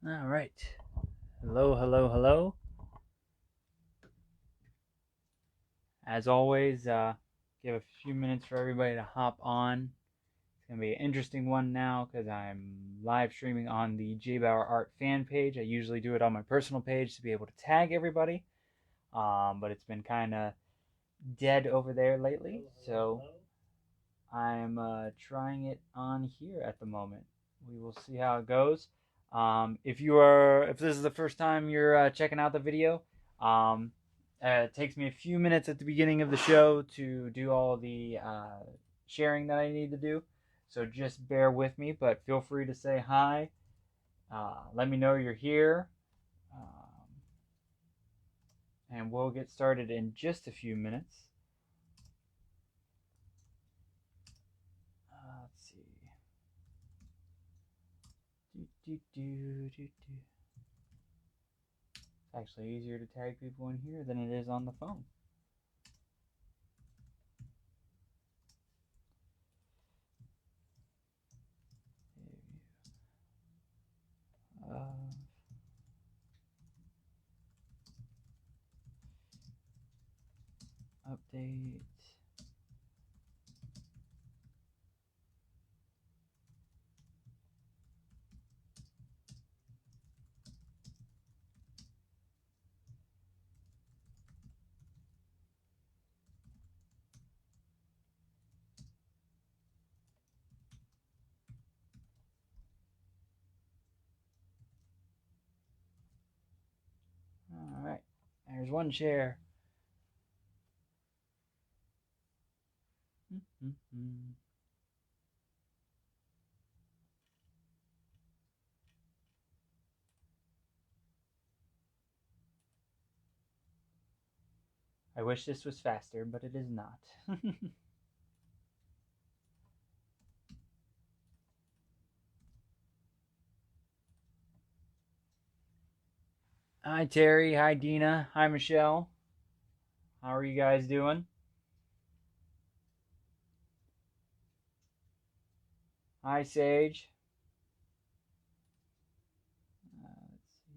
All right. Hello, hello, hello. As always, give a few minutes for everybody to hop on. It's going to be an interesting one now because I'm live streaming on the JBauerart fan page. I usually do it on my personal page to be able to tag everybody, but it's been kind of dead over there lately, so I'm trying it on here at the moment. We will see how it goes. If this is the first time you're checking out the video, um, it takes me a few minutes at the beginning of the show to do all the sharing that I need to do. So just bear with me, but feel free to say hi. Let me know you're here, and we'll get started in just a few minutes. Let's see. It's actually easier to tag people in here than it is on the phone. Update. All right, there's one share. I wish this was faster, but it is not. Hi, Terry. Hi, Dina. Hi, Michelle. How are you guys doing? Hi, Sage. Let's see.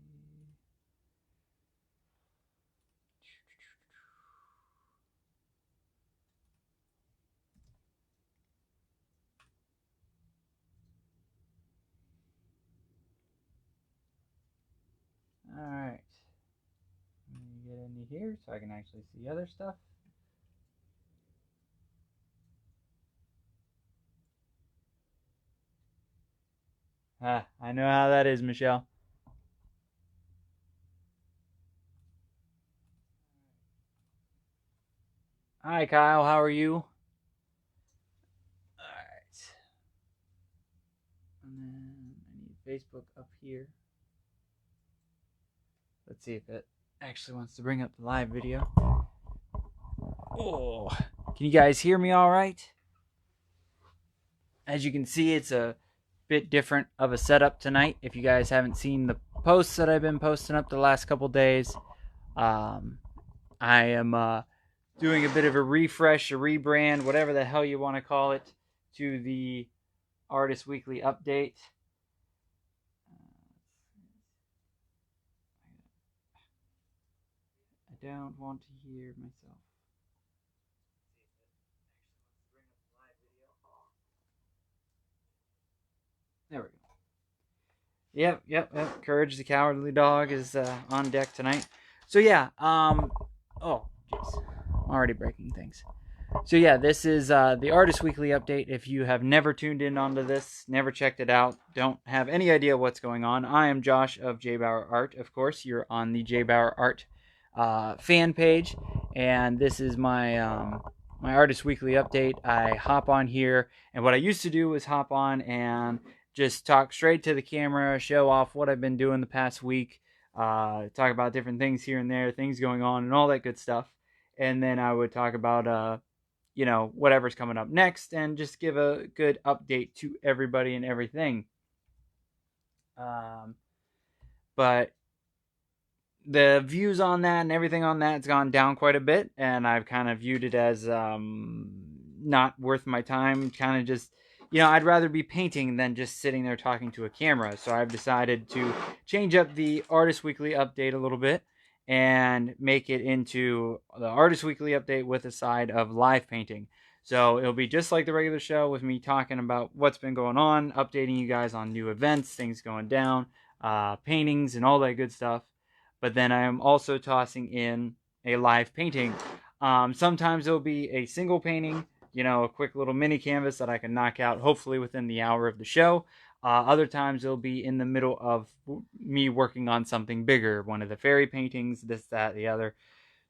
All right. Let me get into here so I can actually see other stuff. I know how that is, Michelle. Hi, Kyle. How are you? All right. And then I need Facebook up here. Let's see if it actually wants to bring up the live video. Oh, can you guys hear me all right? As you can see, it's a bit different of a setup tonight. If you guys haven't seen the posts that I've been posting up the last couple days, I am doing a bit of a refresh, a rebrand, whatever the hell you want to call it, to the Artist Weekly update. I don't want to hear myself. There we go. Yep. Courage the Cowardly Dog is on deck tonight. So yeah, oh, jeez. I'm already breaking things. So yeah, this is the Artist Weekly update. If you have never tuned in onto this, never checked it out, don't have any idea what's going on, I am Josh of JBauerart. Of course, you're on the JBauerart fan page, and this is my my Artist Weekly update. I hop on here, and what I used to do was hop on and just talk straight to the camera, show off what I've been doing the past week, talk about different things here and there, things going on, and all that good stuff. And then I would talk about whatever's coming up next and just give a good update to everybody and everything. Um, but the views on that and everything on that's gone down quite a bit, and I've kind of viewed it as not worth my time. Kind of just, I'd rather be painting than just sitting there talking to a camera. So I've decided to change up the Artist Weekly Update a little bit and make it into the Artist Weekly Update with a side of live painting. So it'll be just like the regular show with me talking about what's been going on, updating you guys on new events, things going down, paintings, and all that good stuff. But then I am also tossing in a live painting. Sometimes it'll be a single painting, a quick little mini canvas that I can knock out hopefully within the hour of the show. Other times it'll be in the middle of me working on something bigger, one of the fairy paintings, this, that, the other.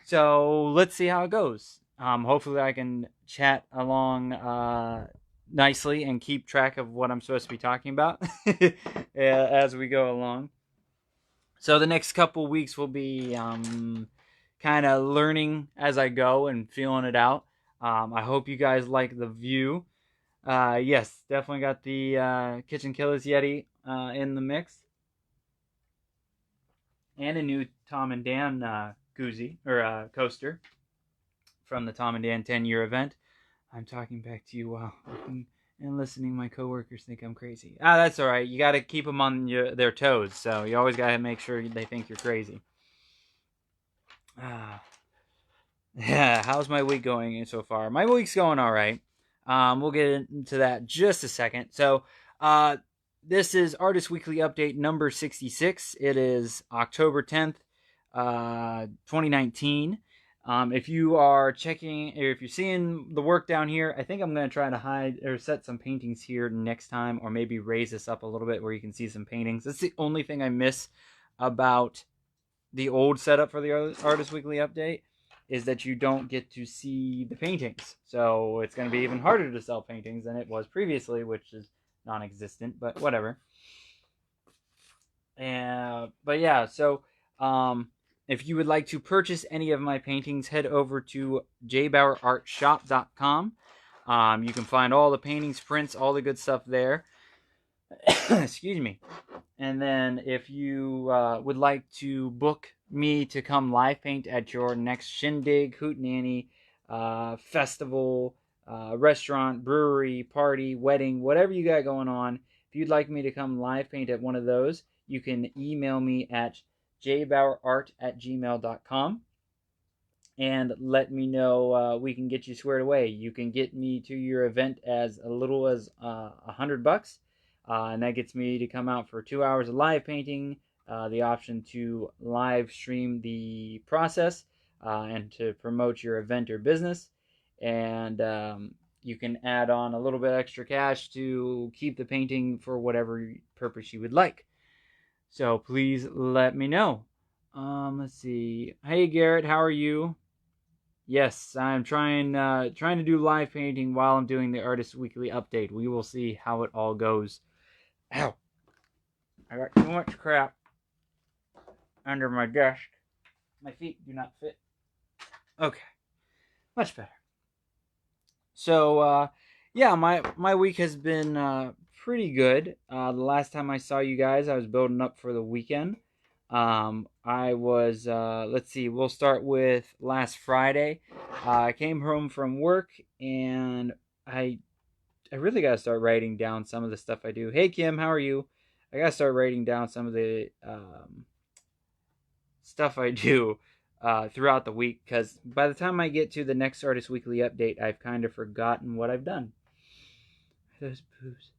So let's see how it goes. Hopefully I can chat along nicely and keep track of what I'm supposed to be talking about as we go along. So the next couple weeks will be kind of learning as I go and feeling it out. I hope you guys like the view. Yes, definitely got the Kitchen Killers Yeti in the mix. And a new Tom and Dan koozie, or coaster, from the Tom and Dan 10-year event. I'm talking back to you while looking and listening. My coworkers think I'm crazy. That's all right. You got to keep them on their toes, so you always got to make sure they think you're crazy. Yeah, how's my week going so far? My week's going all right. We'll get into that just a second. So, this is Artist Weekly Update number 66. It is October 10th, 2019. If you are checking, or if you're seeing the work down here, I think I'm going to try to hide or set some paintings here next time, or maybe raise this up a little bit where you can see some paintings. That's the only thing I miss about the old setup for the Artist Weekly Update, is that you don't get to see the paintings. So it's going to be even harder to sell paintings than it was previously, which is non-existent, but whatever. But yeah, so if you would like to purchase any of my paintings, head over to JBauerartShop.com. You can find all the paintings, prints, all the good stuff there. Excuse me. And then if you would like to book me to come live paint at your next shindig, hootenanny, festival, restaurant, brewery, party, wedding, whatever you got going on, if you'd like me to come live paint at one of those, you can email me at jbauerart@gmail.com and let me know. We can get you squared away. You can get me to your event as little as $100. And that gets me to come out for 2 hours of live painting, the option to live stream the process, and to promote your event or business. And you can add on a little bit extra cash to keep the painting for whatever purpose you would like. So please let me know. Let's see. Hey Garrett, how are you? Yes, I'm trying to do live painting while I'm doing the Artist Weekly Update. We will see how it all goes. Ow! I got too much crap under my desk. My feet do not fit. Okay, much better. So, yeah, my week has been pretty good. The last time I saw you guys, I was building up for the weekend. I was, let's see, we'll start with last Friday. I came home from work, and I really got to start writing down some of the stuff I do. Hey, Kim, how are you? I got to start writing down some of the stuff I do throughout the week, because by the time I get to the next Artist Weekly Update, I've kind of forgotten what I've done. Those boobs.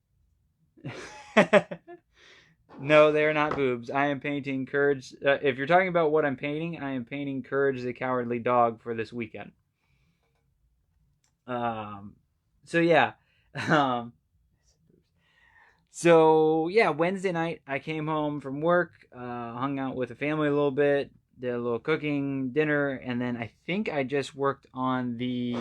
No, they're not boobs. I am painting Courage. If you're talking about what I'm painting, I am painting Courage the Cowardly Dog for this weekend. So yeah. So yeah, Wednesday night I came home from work, hung out with the family a little bit, did a little cooking, dinner, and then I think I just worked on the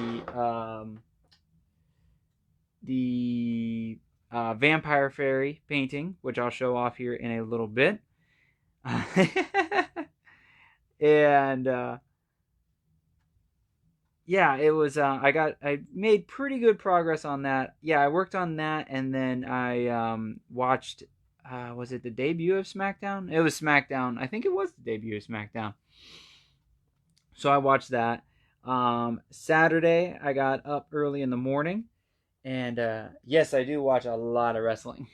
Vampire Fairy painting, which I'll show off here in a little bit. And yeah, it was I made pretty good progress on that. Yeah, I worked on that, and then I watched was it the debut of SmackDown? It was SmackDown. I think it was the debut of SmackDown. So I watched that. Saturday I got up early in the morning And yes, I do watch a lot of wrestling.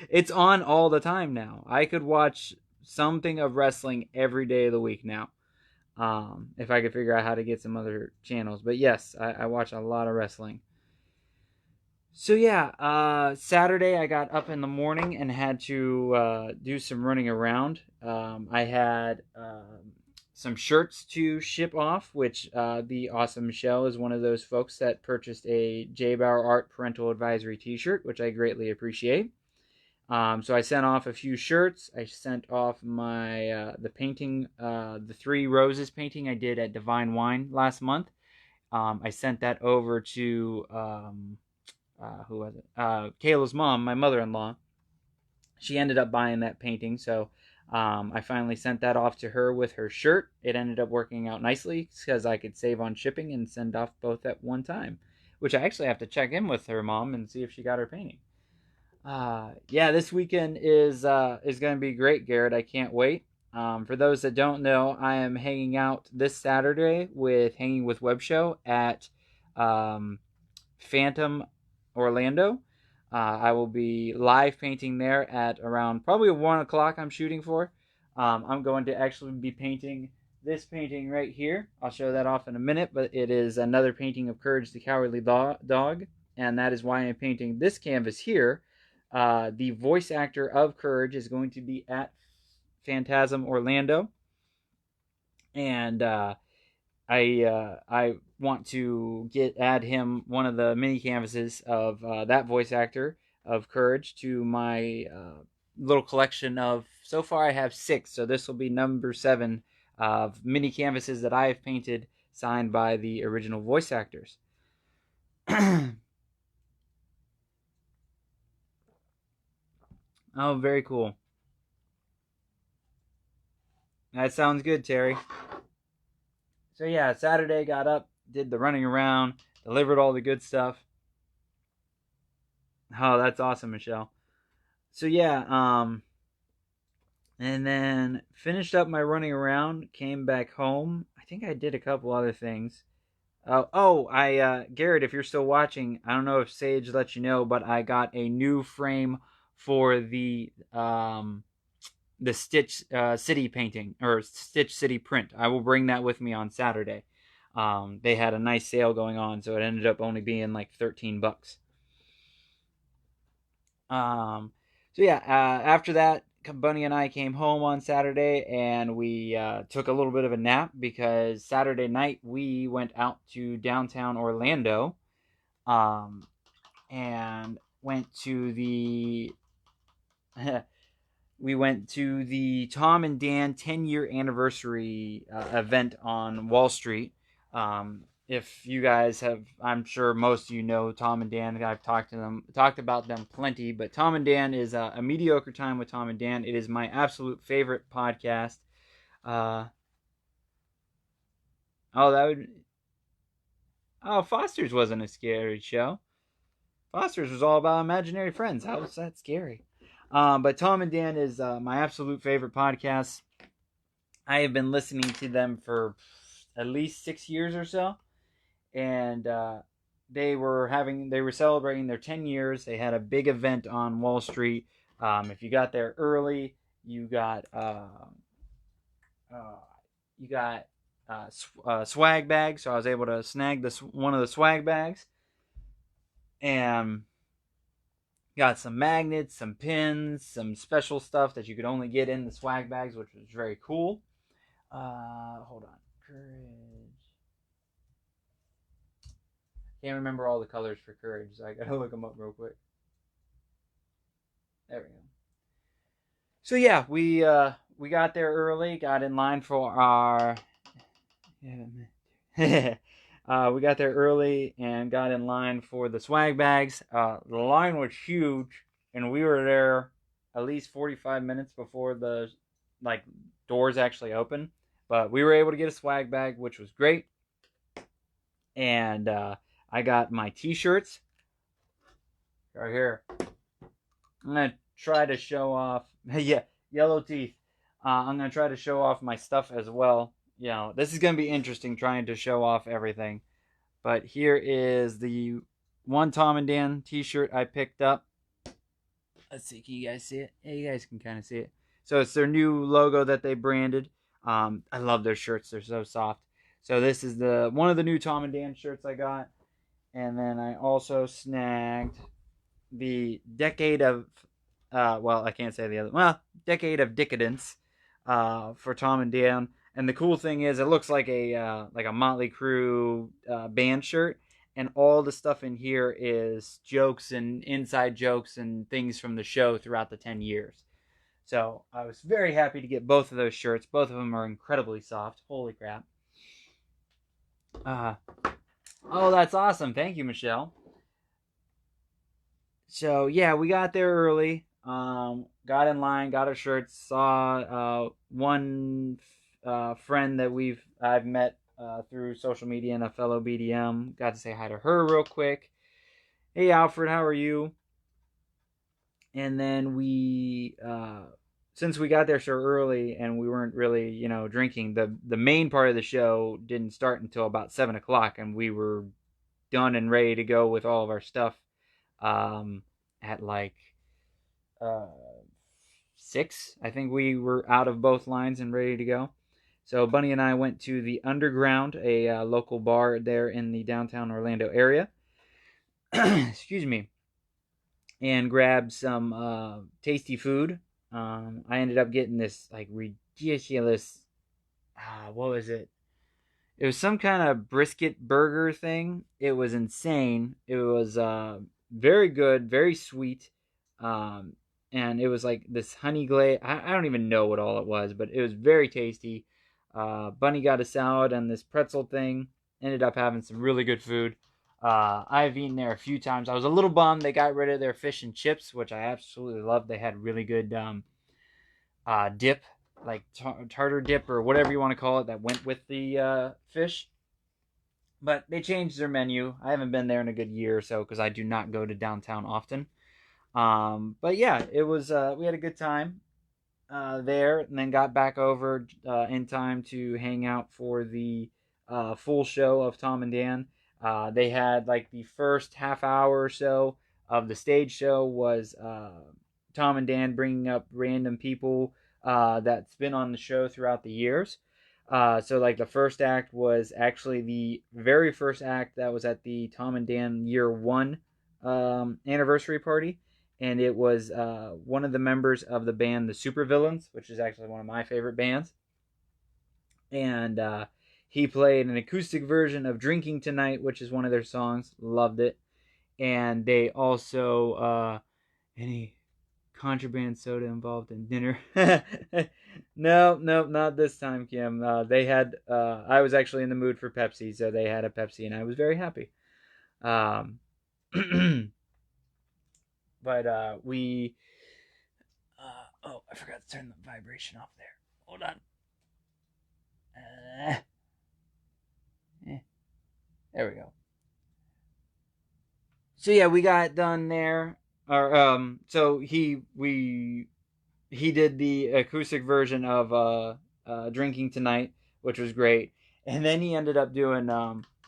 It's on all the time now. I could watch something of wrestling every day of the week now, if I could figure out how to get some other channels. But yes, I watch a lot of wrestling. So yeah, Saturday I got up in the morning and had to do some running around. I had some shirts to ship off, which the awesome Michelle is one of those folks that purchased a JBauerart parental advisory T-shirt, which I greatly appreciate. So I sent off a few shirts. I sent off my the painting, the Three Roses painting I did at Divine Wine last month. I sent that over to who was it? Kayla's mom, my mother-in-law. She ended up buying that painting, so I finally sent that off to her with her shirt. It ended up working out nicely because I could save on shipping and send off both at one time, which I actually have to check in with her mom and see if she got her painting. Yeah, this weekend is going to be great, Garrett. I can't wait. For those that don't know, I am hanging out this Saturday with Hanging with Web Show at Phantom Orlando. I will be live painting there at around probably 1 o'clock. I'm shooting for. I'm going to actually be painting this painting right here. I'll show that off in a minute, but it is another painting of Courage the Cowardly Dog, and that is why I'm painting this canvas here. The voice actor of Courage is going to be at Phantasm Orlando, and I want to add him one of the mini canvases of that voice actor of Courage to my little collection of. So far, I have 6, so this will be number 7 of mini canvases that I have painted, signed by the original voice actors. Oh, very cool. That sounds good, Terry. So yeah, Saturday got up, did the running around, delivered all the good stuff. Oh, that's awesome, Michelle. So yeah, and then finished up my running around, came back home. I think I did a couple other things. Garrett, if you're still watching, I don't know if Sage let you know, but I got a new frame for the Stitch City painting or Stitch City print. I will bring that with me on Saturday. They had a nice sale going on, so it ended up only being like $13. So yeah, after that, Bunny and I came home on Saturday and we took a little bit of a nap because Saturday night we went out to downtown Orlando, and went to the we went to the Tom and Dan 10-year anniversary event on Wall Street. If you guys have, I'm sure most of you know Tom and Dan. I've talked about them plenty. But Tom and Dan is a mediocre time with Tom and Dan. It is my absolute favorite podcast. Uh, oh, that would. Oh, Foster's wasn't a scary show. Foster's was all about imaginary friends. How was that scary? But Tom and Dan is my absolute favorite podcast. I have been listening to them for at least 6 years or so, and they were celebrating their 10 years. They had a big event on Wall Street. If you got there early, you got uh, swag bags. So I was able to snag one of the swag bags, and got some magnets, some pins, some special stuff that you could only get in the swag bags, which was very cool. Hold on. Courage. Can't remember all the colors for Courage, so I gotta look them up real quick. There we go. So yeah, we got there early, got in line for our. We got there early and got in line for the swag bags. The line was huge, and we were there at least 45 minutes before the like doors actually open. But we were able to get a swag bag, which was great. And I got my T-shirts right here. I'm gonna try to show off. Yeah, yellow teeth. I'm gonna try to show off my stuff as well. You know, this is gonna be interesting trying to show off everything. But here is the one Tom and Dan t-shirt I picked up. Let's see, can you guys see it? Yeah, you guys can kind of see it. So it's their new logo that they branded. I love their shirts; they're so soft. So this is the one of the new Tom and Dan shirts I got, and then I also snagged the Decade of, well, I can't say the other. Well, Decade of Decadence, for Tom and Dan. And the cool thing is, it looks like a Motley Crue band shirt, and all the stuff in here is jokes and inside jokes and things from the show throughout the 10 years. So I was very happy to get both of those shirts. Both of them are incredibly soft. Holy crap! Uh, oh, that's awesome! Thank you, Michelle. So yeah, we got there early. Got in line, got our shirts. Saw one friend that I've met through social media and a fellow BDM. Got to say hi to her real quick. Hey Alfred, how are you? And then since we got there so early and we weren't really drinking, the main part of the show didn't start until about 7 o'clock, and we were done and ready to go with all of our stuff at like uh, 6. I think we were out of both lines and ready to go. So Bunny and I went to the Underground, a local bar there in the downtown Orlando area. Excuse me. And grabbed some tasty food. I ended up getting this like ridiculous. What was it? It was some kind of brisket burger thing. It was insane. It was very good, very sweet, um, and it was like this honey glaze. I don't even know what all it was, but it was very tasty. Bunny got a salad and this pretzel thing. Ended up having some really good food. I've eaten there a few times. I was a little bummed they got rid of their fish and chips, which I absolutely loved. They had really good dip, like tartar dip or whatever you want to call it, that went with the fish. But they changed their menu. I haven't been there in a good year or so because I do not go to downtown often. But yeah, it was. We had a good time there, and then got back over in time to hang out for the full show of Tom and Dan. They had like the first half hour or so of the stage show was Tom and Dan bringing up random people that's been on the show throughout the years. So like the first act was actually the very first act that was at the Tom and Dan year one anniversary party, and it was one of the members of the band the Supervillains, which is actually one of my favorite bands. And he played an acoustic version of "Drinking Tonight," which is one of their songs. Loved it. And they also any contraband soda involved in dinner. No, no, not this time, Kim. They had. I was actually in the mood for Pepsi, so they had a Pepsi, and I was very happy. Um, but we. Oh, I forgot to turn the vibration off there. Hold on. There we go. So yeah, we got done there. Or so he did the acoustic version of "Drinking Tonight," which was great, and then he ended up doing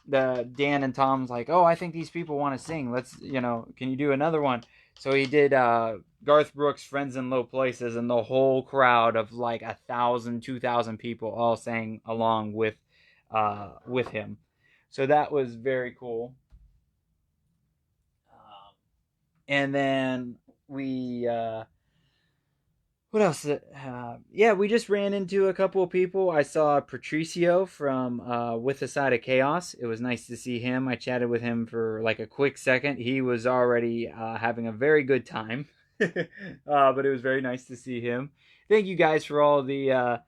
the Dan and Tom's like, oh, I think these people want to sing. Let's can you do another one? So he did Garth Brooks' "Friends in Low Places," and the whole crowd of like 1,000, 2,000 people all sang along with him. So that was very cool. And then we what else? Yeah, we just ran into a couple of people. I saw Patricio from With a Side of Chaos. It was nice to see him. I chatted with him for like a quick second. He was already having a very good time, but it was very nice to see him. Thank you guys for all the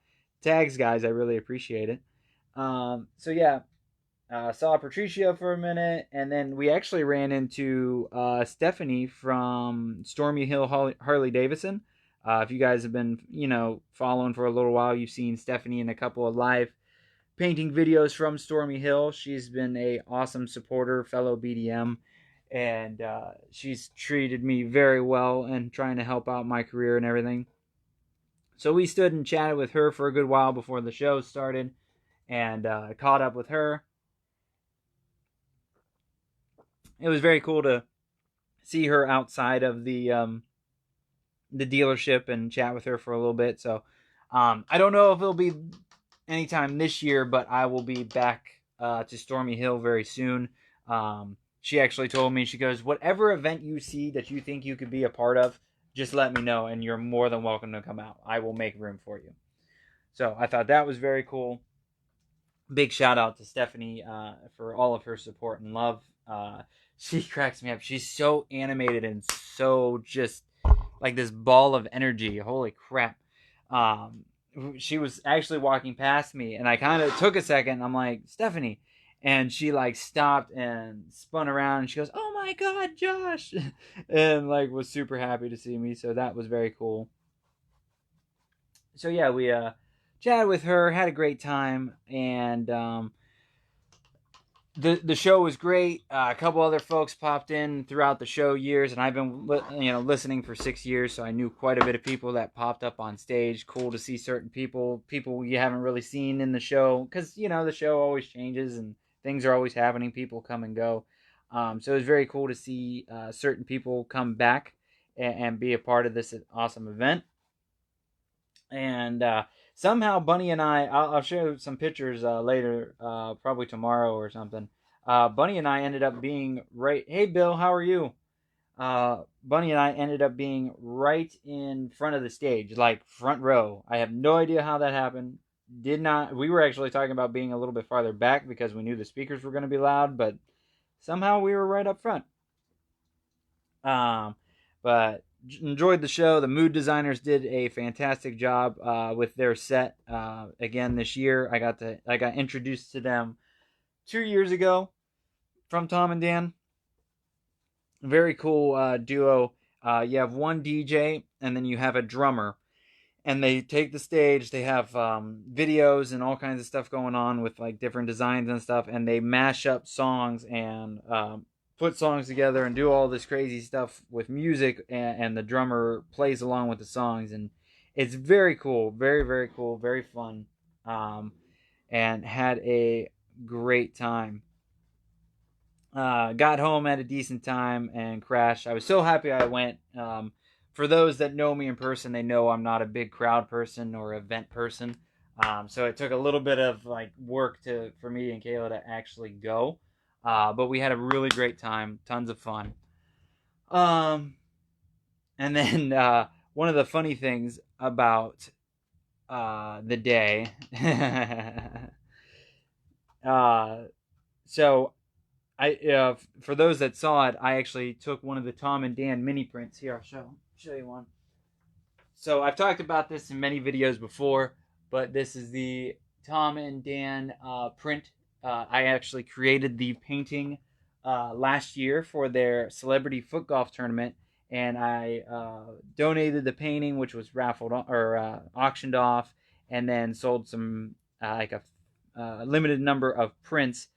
tags, guys. I really appreciate it. So yeah, saw Patricia for a minute, and then we actually ran into Stephanie from Stormy Hill Harley Davidson. If you guys have been, following for a little while, you've seen Stephanie in a couple of live painting videos from Stormy Hill. She's been a awesome supporter, fellow BDM, and she's treated me very well and trying to help out my career and everything. So we stood and chatted with her for a good while before the show started, and caught up with her. it was very cool to see her outside of the dealership and chat with her for a little bit. So I don't know if it'll be anytime this year, but I will be back to Stormy Hill very soon. She actually told me, she goes, whatever event you see that you think you could be a part of, just let me know, and you're more than welcome to come out. I will make room for you. So I thought that was very cool. Big shout out to Stephanie for all of her support and love. She cracks me up. She's so animated and so just like this ball of energy. Holy crap. She was actually walking past me, and I kind of took a second. I'm like, Stephanie. And she like stopped and spun around, and she goes, oh my God, Josh. And like was super happy to see me. So that was very cool. So yeah, we chatted with her, had a great time, and the show was great. A couple other folks popped in throughout the show years, and I've been listening for 6 years, so I knew quite a bit of people that popped up on stage. Cool to see certain people you haven't really seen in the show, because the show always changes and things are always happening. People come and go, so it was very cool to see certain people come back and be a part of this awesome event. And somehow Bunny and I'll show some pictures later, probably tomorrow or something. Bunny and I ended up being right. Hey, Bill, how are you? Bunny and I ended up being right in front of the stage, like front row. I have no idea how that happened. Did not. We were actually talking about being a little bit farther back because we knew the speakers were going to be loud, but somehow we were right up front. But enjoyed the show. The mood designers did a fantastic job with their set again this year. I got introduced to them 2 years ago from Tom and Dan. Very cool duo. You have one DJ and then you have a drummer, and they take the stage. They have videos and all kinds of stuff going on with like different designs and stuff, and they mash up songs and put songs together and do all this crazy stuff with music, and the drummer plays along with the songs, and it's very cool, very very cool, very fun, and had a great time. Got home at a decent time and crashed. I was so happy I went. For those that know me in person, they know I'm not a big crowd person or event person. So it took a little bit of like work for me and Kayla to actually go. But we had a really great time, tons of fun. And then one of the funny things about the day. So for those that saw it, I actually took one of the Tom and Dan mini prints. Here, I'll show you one. So I've talked about this in many videos before, but this is the Tom and Dan print. I actually created the painting last year for their celebrity foot golf tournament, and I donated the painting, which was raffled or auctioned off, and then sold some like a limited number of prints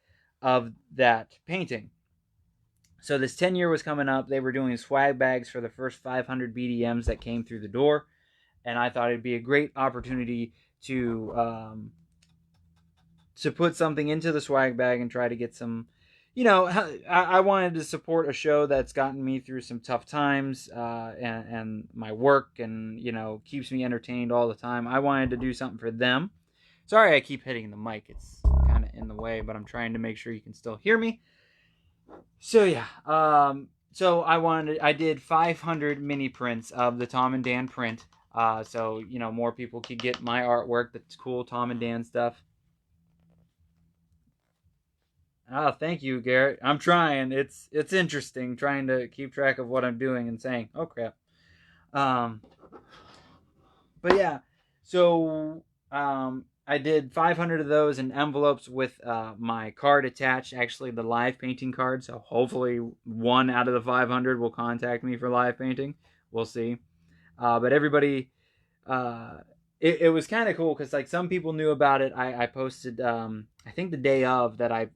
of that painting. So this 10-year was coming up. They were doing swag bags for the first 500 BDMs that came through the door, and I thought it'd be a great opportunity to put something into the swag bag and try to get some. I wanted to support a show that's gotten me through some tough times, and my work, and keeps me entertained all the time. I wanted to do something for them. Sorry, I keep hitting the mic. It's kind of in the way, but I'm trying to make sure you can still hear me. So yeah, so I did 500 mini prints of the Tom and Dan print, so more people could get my artwork. That's cool, Tom and Dan stuff. Oh, thank you, Garrett. I'm trying. It's interesting trying to keep track of what I'm doing and saying. Oh crap. But yeah, so I did 500 of those in envelopes with my card attached, actually the live painting card. So hopefully one out of the 500 will contact me for live painting. We'll see. But everybody, it was kind of cool because like some people knew about it. I posted, I think the day of that I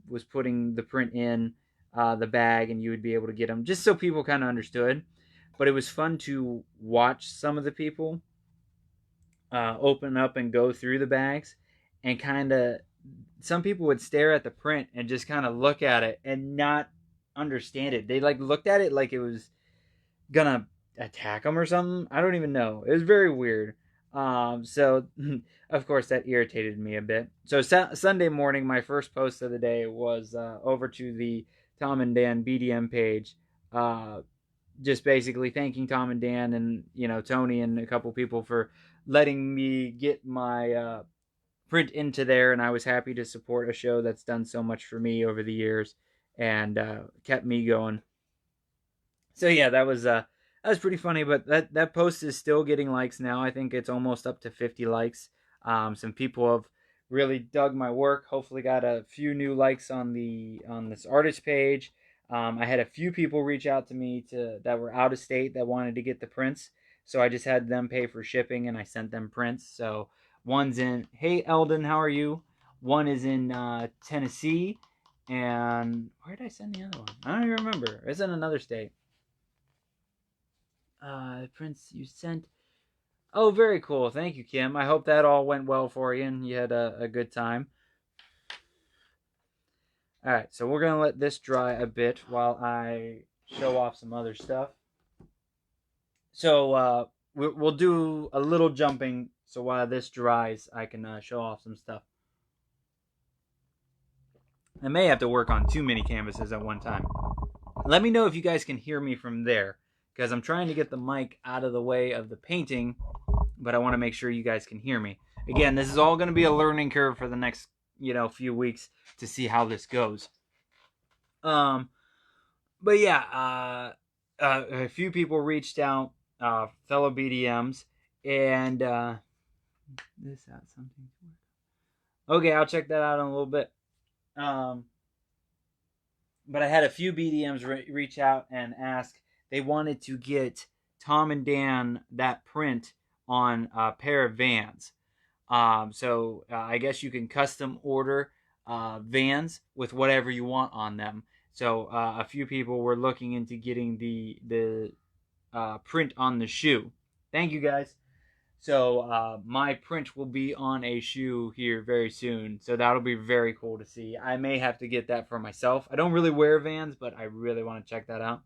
was putting the print in the bag, and you would be able to get them just so people kind of understood. But it was fun to watch some of the people open up and go through the bags, and kind of some people would stare at the print and just kind of look at it and not understand it. They like looked at it like it was gonna attack them or something. I don't even know. It was very weird. So of course that irritated me a bit. So Sunday morning, my first post of the day was over to the Tom and Dan BDM page, uh, just basically thanking Tom and Dan and Tony and a couple people for letting me get my print into there, and I was happy to support a show that's done so much for me over the years and kept me going. So yeah, that was pretty funny. But that post is still getting likes now. I think it's almost up to 50 likes. Some people have really dug my work. Hopefully, got a few new likes on this artist page. I had a few people reach out to me that were out of state that wanted to get the prints. So I just had them pay for shipping, and I sent them prints. So one's in, hey Eldon, how are you? One is in Tennessee, and where did I send the other one? I don't even remember. It's in another state. Prince you sent. Oh, very cool. Thank you, Kim. I hope that all went well for you and you had a good time. All right, so we're going to let this dry a bit while I show off some other stuff. So we'll do a little jumping. So while this dries, I can show off some stuff. I may have to work on too many canvases at one time. Let me know if you guys can hear me from there, because I'm trying to get the mic out of the way of the painting, but I want to make sure you guys can hear me. Again, this is all going to be a learning curve for the next, few weeks to see how this goes. But yeah, a few people reached out, fellow BDMs, and this has something. Okay, I'll check that out in a little bit. But I had a few BDMs reach out and ask. They wanted to get Tom and Dan that print on a pair of Vans. So I guess you can custom order Vans with whatever you want on them. So a few people were looking into getting the print on the shoe. Thank you guys. So my print will be on a shoe here very soon. So that'll be very cool to see. I may have to get that for myself. I don't really wear Vans, but I really want to check that out.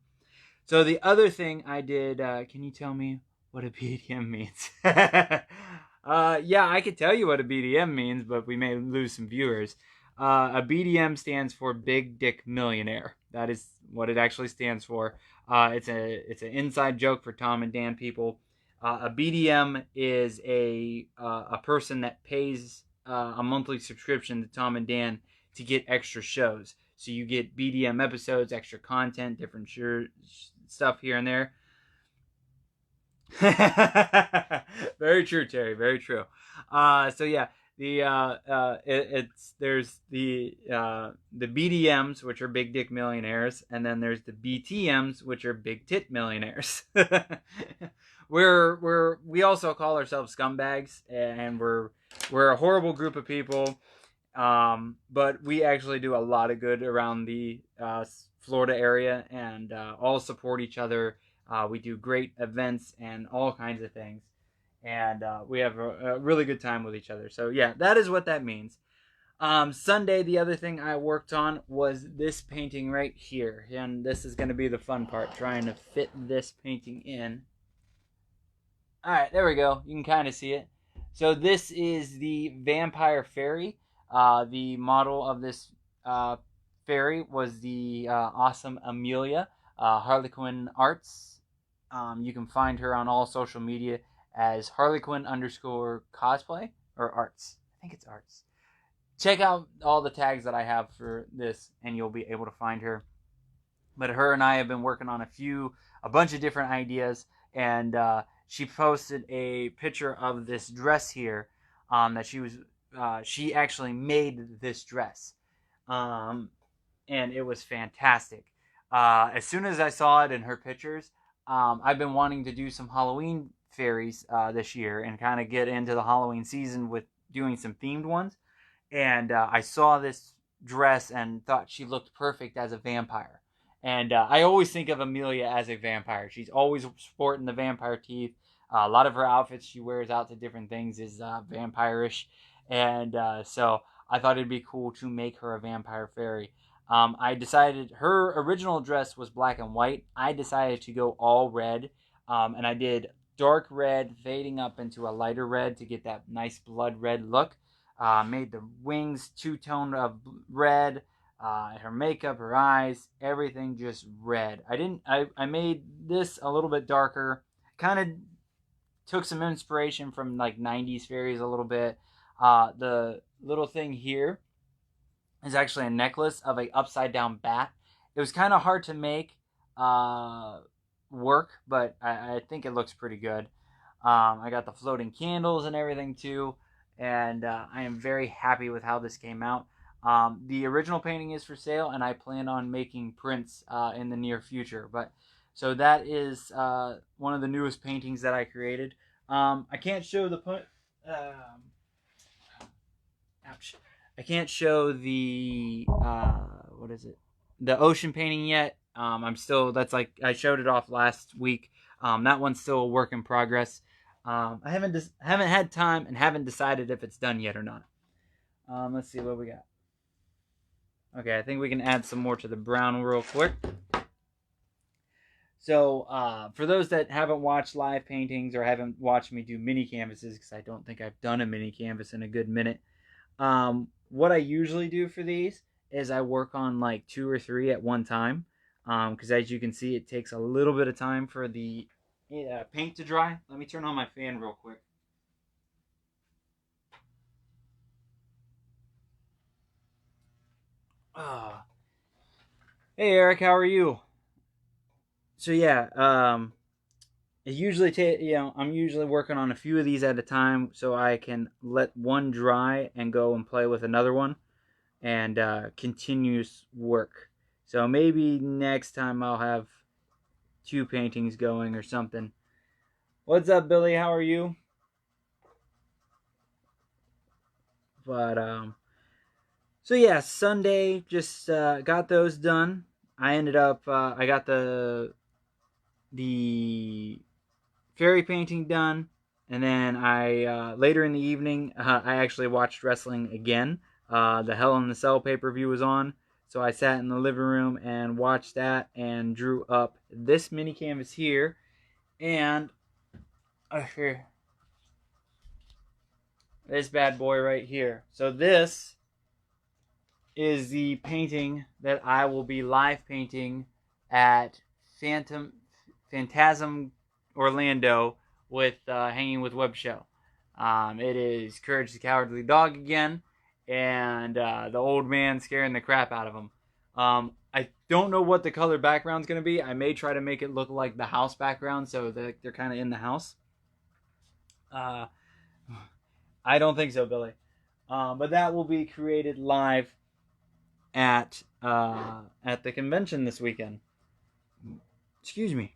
So the other thing I did, can you tell me what a BDM means? Yeah, I could tell you what a BDM means, but we may lose some viewers. A BDM stands for Big Dick Millionaire. That is what it actually stands for. It's an inside joke for Tom and Dan people. A BDM is a person that pays a monthly subscription to Tom and Dan to get extra shows. So you get BDM episodes, extra content, different stuff here and there. Very true, Terry. Very true. So yeah, there's the BDMs, which are big dick millionaires, and then there's the BTMs, which are big tit millionaires. We also call ourselves scumbags, and we're a horrible group of people. But we actually do a lot of good around the Florida area, and all support each other. We do great events and all kinds of things, and we have a really good time with each other. So yeah, that is what that means. Sunday, the other thing I worked on was this painting right here, and this is going to be the fun part, trying to fit this painting in. All right, there we go. You can kind of see it. So this is the Vampire Fairy. The model of this fairy was the awesome Amelia, Harlequin Arts. You can find her on all social media as Harlequin_cosplay or arts. I think it's arts. Check out all the tags that I have for this, and you'll be able to find her. But her and I have been working on a bunch of different ideas, and she posted a picture of this dress here that she actually made this dress, and it was fantastic. As soon as I saw it in her pictures, I've been wanting to do some Halloween fairies this year and kind of get into the Halloween season with doing some themed ones. And I saw this dress and thought she looked perfect as a vampire. And I always think of Amelia as a vampire. She's always sporting the vampire teeth. A lot of her outfits she wears out to different things is vampire-ish. And so I thought it'd be cool to make her a vampire fairy. I decided her original dress was black and white. I decided to go all red, and I did dark red fading up into a lighter red to get that nice blood red look. Made the wings two-tone of red, her makeup, her eyes, everything just red. I made this a little bit darker, kind of took some inspiration from like 90s fairies a little bit. The little thing here is actually a necklace of a upside down bat. It was kind of hard to make uh, work, but I think it looks pretty good. I got the floating candles and everything too, and I am very happy with how this came out. The original painting is for sale, and I plan on making prints in the near future. But so that is one of the newest paintings that I created. I can't show the ouch. I can't show the what is it? The ocean painting yet. I'm still that's like I showed it off last week. That one's still a work in progress. I haven't had time and haven't decided if it's done yet or not. Let's see what we got. Okay, I think we can add some more to the brown real quick. So for those that haven't watched live paintings or haven't watched me do mini canvases, because I don't think I've done a mini canvas in a good minute, what I usually do for these is I work on like 2 or 3 at one time, because as you can see, it takes a little bit of time for the paint to dry. Let me turn on my fan real quick. Hey Eric, how are you? So yeah, it usually I'm usually working on a few of these at a time, so I can let one dry and go and play with another one, and continuous work. So maybe next time I'll have 2 paintings going or something. What's up, Billy? How are you? But so yeah, Sunday just got those done. I ended up I got the fairy painting done, and then I later in the evening I actually watched wrestling again. The Hell in the Cell pay-per-view was on, so I sat in the living room and watched that and drew up this mini canvas here, and this bad boy right here. So this is the painting that I will be live painting at Phantasm Orlando with Hanging with Web Show. It is Courage the Cowardly Dog again, and the old man scaring the crap out of him. I don't know what the color background's going to be. I may try to make it look like the house background, so they're kind of in the house. I don't think so, Billy. But that will be created live at the convention this weekend. Excuse me.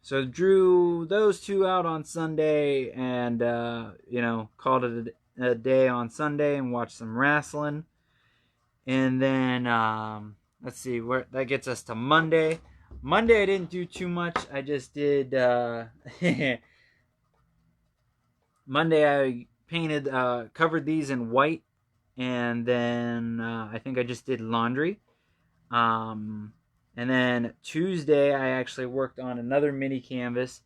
So drew those 2 out on Sunday, and called it a day on Sunday and watched some wrestling. And then let's see where that gets us to Monday. Monday I didn't do too much. I just did Monday I painted covered these in white, and then I think I just did laundry. And then Tuesday, I actually worked on another mini canvas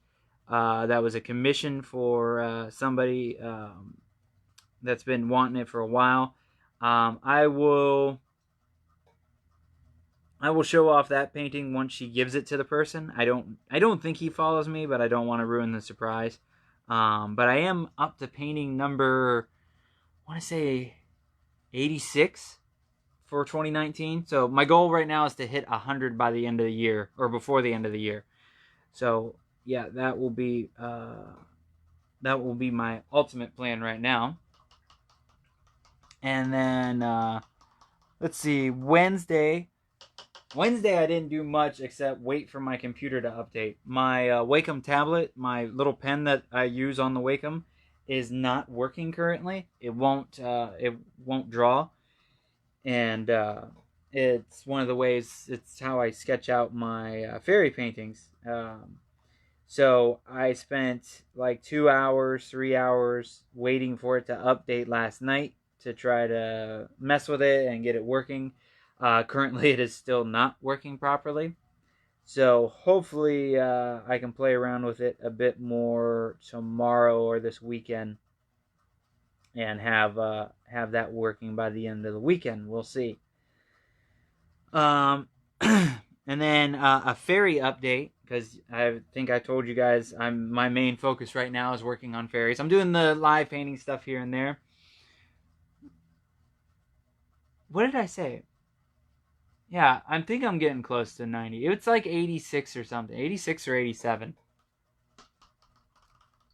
that was a commission for somebody that's been wanting it for a while. I will show off that painting once she gives it to the person. I don't think he follows me, but I don't want to ruin the surprise. But I am up to painting number, I want to say 86 for 2019. So my goal right now is to hit 100 by the end of the year, or before the end of the year. So yeah, that will be my ultimate plan right now. And then let's see, Wednesday I didn't do much except wait for my computer to update. My Wacom tablet, my little pen that I use on the Wacom, is not working currently. It won't draw, and it's one of the ways. It's how I sketch out my fairy paintings. So I spent like 2 hours, 3 hours waiting for it to update last night to try to mess with it and get it working. Currently, it is still not working properly. So hopefully I can play around with it a bit more tomorrow or this weekend and have that working by the end of the weekend. We'll see. And then a fairy update, because I think I told you guys my main focus right now is working on fairies. I'm doing the live painting stuff here and there. What did I say? Yeah, I think I'm getting close to 90. It's like 86 or something. 86 or 87.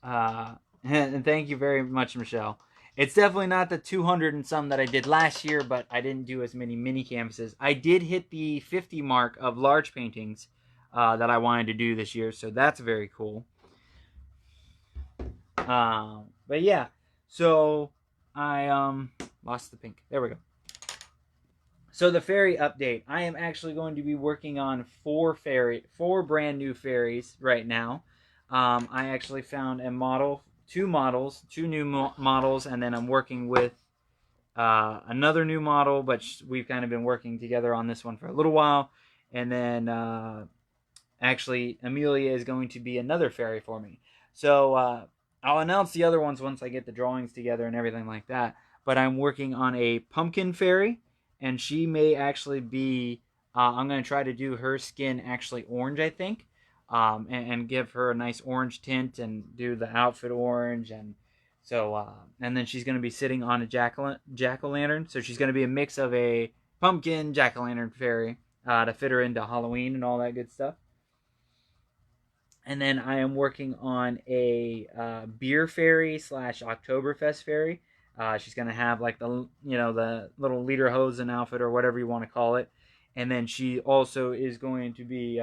And thank you very much, Michelle. It's definitely not the 200 and some that I did last year, but I didn't do as many mini canvases. I did hit the 50 mark of large paintings that I wanted to do this year, so that's very cool. But yeah, so I lost the pink. There we go. So the fairy update. I am actually going to be working on four brand new fairies right now. I actually found two new models, and then I'm working with another new model, but we've kind of been working together on this one for a little while. And then actually, Amelia is going to be another fairy for me. So I'll announce the other ones once I get the drawings together and everything like that. But I'm working on a pumpkin fairy, and she may actually be, I'm going to try to do her skin actually orange, I think, and give her a nice orange tint and do the outfit orange. And so, and then she's going to be sitting on a jack-o'-lantern. So she's going to be a mix of a pumpkin jack-o'-lantern fairy to fit her into Halloween and all that good stuff. And then I am working on a beer fairy / Oktoberfest fairy. She's gonna have like the little lederhosen outfit or whatever you want to call it, and then she also is going to be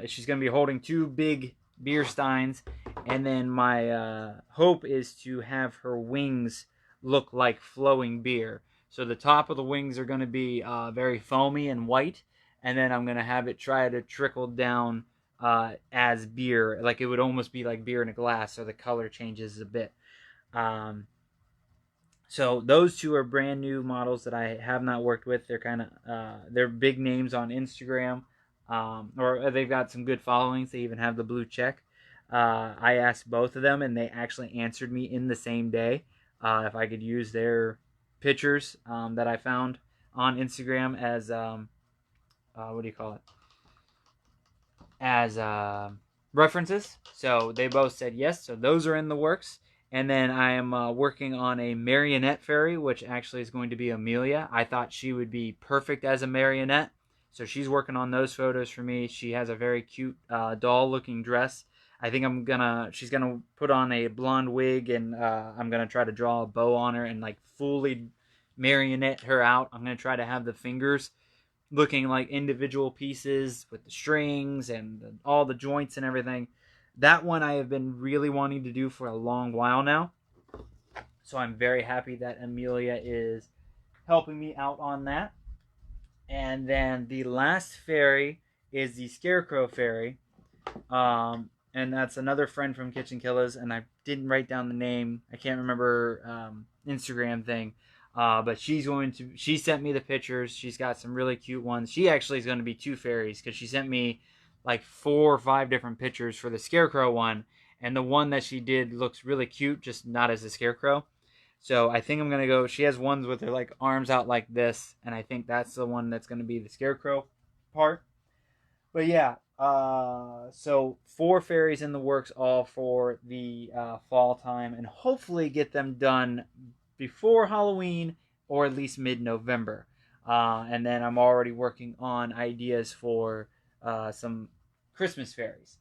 she's gonna be holding two big beer steins, and then my hope is to have her wings look like flowing beer. So the top of the wings are gonna be very foamy and white, and then I'm gonna have it try to trickle down as beer, like it would almost be like beer in a glass, so the color changes a bit. So those two are brand new models that I have not worked with. They're kind of they're big names on Instagram, or they've got some good followings. They even have the blue check. I asked both of them, and they actually answered me in the same day if I could use their pictures that I found on Instagram as what do you call it? As references. So they both said yes. So those are in the works. And then I am working on a marionette fairy, which actually is going to be Amelia. I thought she would be perfect as a marionette. So she's working on those photos for me. She has a very cute doll-looking dress. I think she's gonna put on a blonde wig, and I'm gonna try to draw a bow on her and like fully marionette her out. I'm gonna try to have the fingers looking like individual pieces with the strings and all the joints and everything. That one I have been really wanting to do for a long while now. So I'm very happy that Amelia is helping me out on that. And then the last fairy is the Scarecrow fairy. And that's another friend from Kitchen Killers, and I didn't write down the name. I can't remember Instagram thing. But she sent me the pictures. She's got some really cute ones. She actually is going to be two fairies, because she sent me like 4 or 5 different pictures for the Scarecrow one, and the one that she did looks really cute, just not as a Scarecrow. So I think I'm going to go, she has ones with her like arms out like this, and I think that's the one that's going to be the Scarecrow part. But yeah, so 4 fairies in the works, all for the fall time, and hopefully get them done before Halloween or at least mid-November. And then I'm already working on ideas for some Christmas fairies.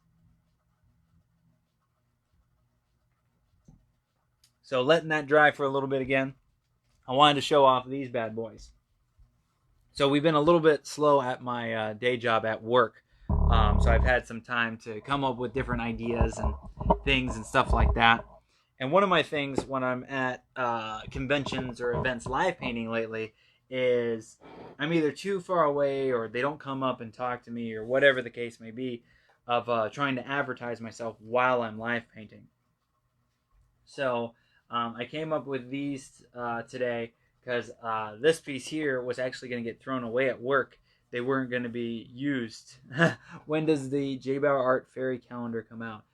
So letting that dry for a little bit again, I wanted to show off these bad boys. So we've been a little bit slow at my day job at work. So I've had some time to come up with different ideas and things and stuff like that. And one of my things when I'm at conventions or events live painting lately is I'm either too far away, or they don't come up and talk to me, or whatever the case may be, of trying to advertise myself while I'm live painting. So I came up with these today because this piece here was actually going to get thrown away at work. They weren't going to be used. When does the JBauerart fairy calendar come out?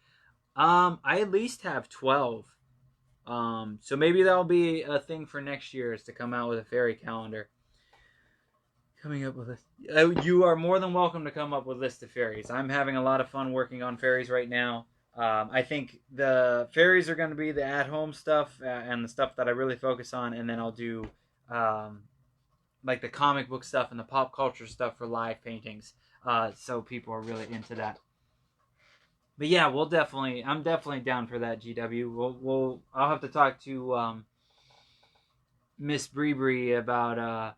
I at least have 12. So maybe that'll be a thing for next year, is to come out with a fairy calendar. Coming up with a, you are more than welcome to come up with a list of fairies. I'm having a lot of fun working on fairies right now. I think the fairies are going to be the at-home stuff and the stuff that I really focus on, and then I'll do like the comic book stuff and the pop culture stuff for live paintings. So people are really into that. But yeah, I'm definitely down for that, GW. I'll have to talk to Miss Bree about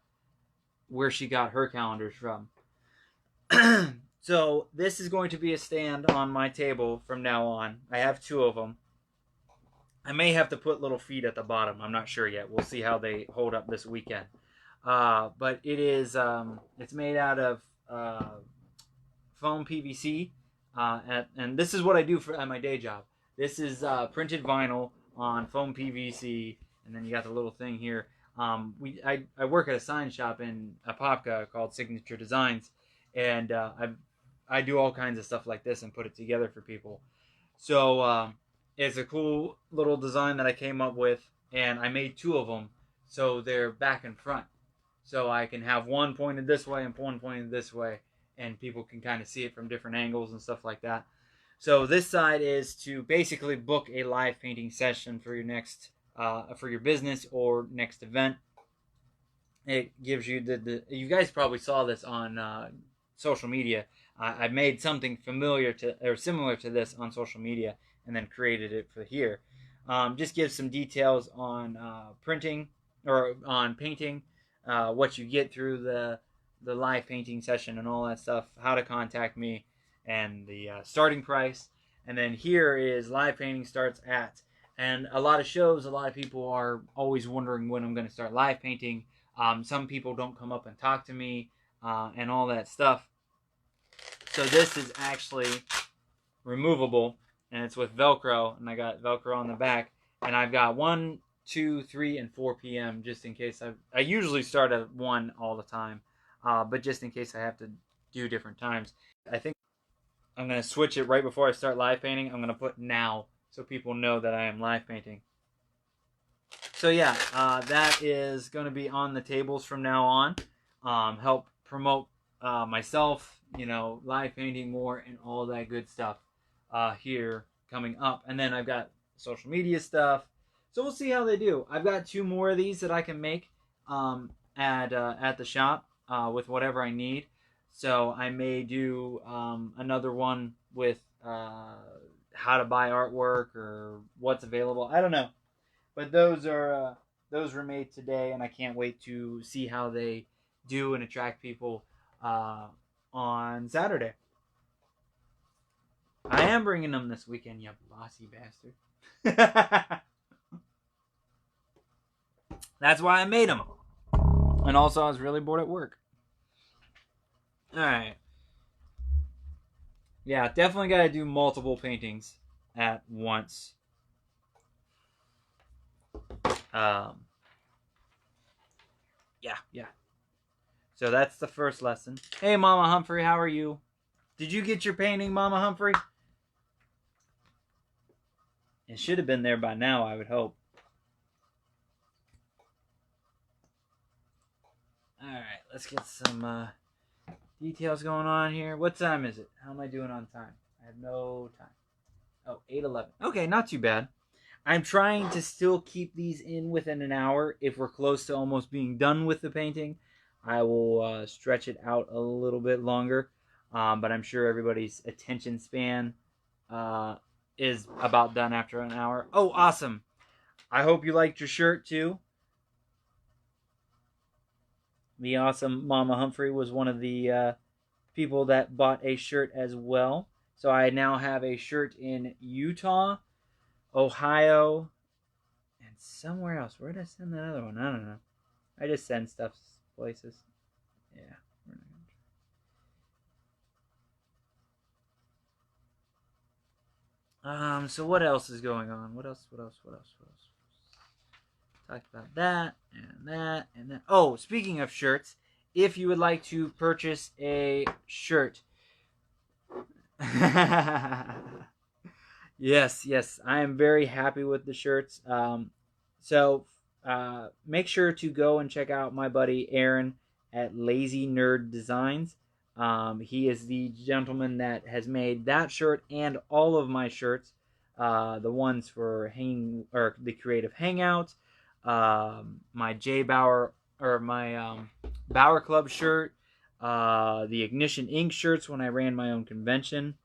where she got her calendars from. So this is going to be a stand on my table from now on. I have 2 of them. I may have to put little feet at the bottom. I'm not sure yet. We'll see how they hold up this weekend. But it is it's made out of foam PVC, and this is what I do at my day job. This is printed vinyl on foam PVC, and then you got the little thing here. I work at a sign shop in Apopka called Signature Designs, and I do all kinds of stuff like this and put it together for people. So it's a cool little design that I came up with, and I made 2 of them, so they're back and front. So I can have one pointed this way and one pointed this way, and people can kind of see it from different angles and stuff like that. So this side is to basically book a live painting session for your next, for your business or next event. It gives you you guys probably saw this on social media. I made something familiar to or similar to this on social media, and then created it for here. Just gives some details on printing or on painting, what you get through the live painting session and all that stuff, how to contact me, and the starting price. And then here is live painting starts at. And a lot of shows, a lot of people are always wondering when I'm going to start live painting. Some people don't come up and talk to me and all that stuff. So this is actually removable, and it's with Velcro, and I got Velcro on the back. And I've got 1, 2, 3, and 4 p.m. just in case. I usually start at 1 all the time, but just in case I have to do different times. I think I'm going to switch it right before I start live painting. I'm going to put now so people know that I am live painting. So yeah, that is going to be on the tables from now on. Help promote myself, live painting more and all that good stuff here coming up. And then I've got social media stuff. So we'll see how they do. I've got 2 more of these that I can make at the shop with whatever I need. So I may do another one with how to buy artwork or what's available. I don't know. But those were made today, and I can't wait to see how they do and attract people on Saturday. I am bringing them this weekend, you bossy bastard. That's why I made them. And also, I was really bored at work. Alright. Yeah, definitely got to do multiple paintings at once. Yeah. So that's the first lesson. Hey, Mama Humphrey, how are you? Did you get your painting, Mama Humphrey? It should have been there by now, I would hope. Alright, let's get some details going on here. What time is it? How am I doing on time? I have no time. Oh, 8:11. Okay, not too bad. I'm trying to still keep these in within an hour. If we're close to almost being done with the painting, I will stretch it out a little bit longer. But I'm sure everybody's attention span is about done after an hour. Oh, awesome. I hope you liked your shirt too. The awesome Mama Humphrey was one of the people that bought a shirt as well. So I now have a shirt in Utah, Ohio, and somewhere else. Where did I send that other one? I don't know. I just send stuff places. Yeah. So what else is going on? What else? Talked about that and that and that. Oh, speaking of shirts, if you would like to purchase a shirt. Yes, I am very happy with the shirts. So make sure to go and check out my buddy Aaron at Lazy Nerd Designs. He is the gentleman that has made that shirt and all of my shirts. The ones for hanging or the creative hangout, my JBauer or my Bauer Club shirt, the Ignition Ink shirts when I ran my own convention.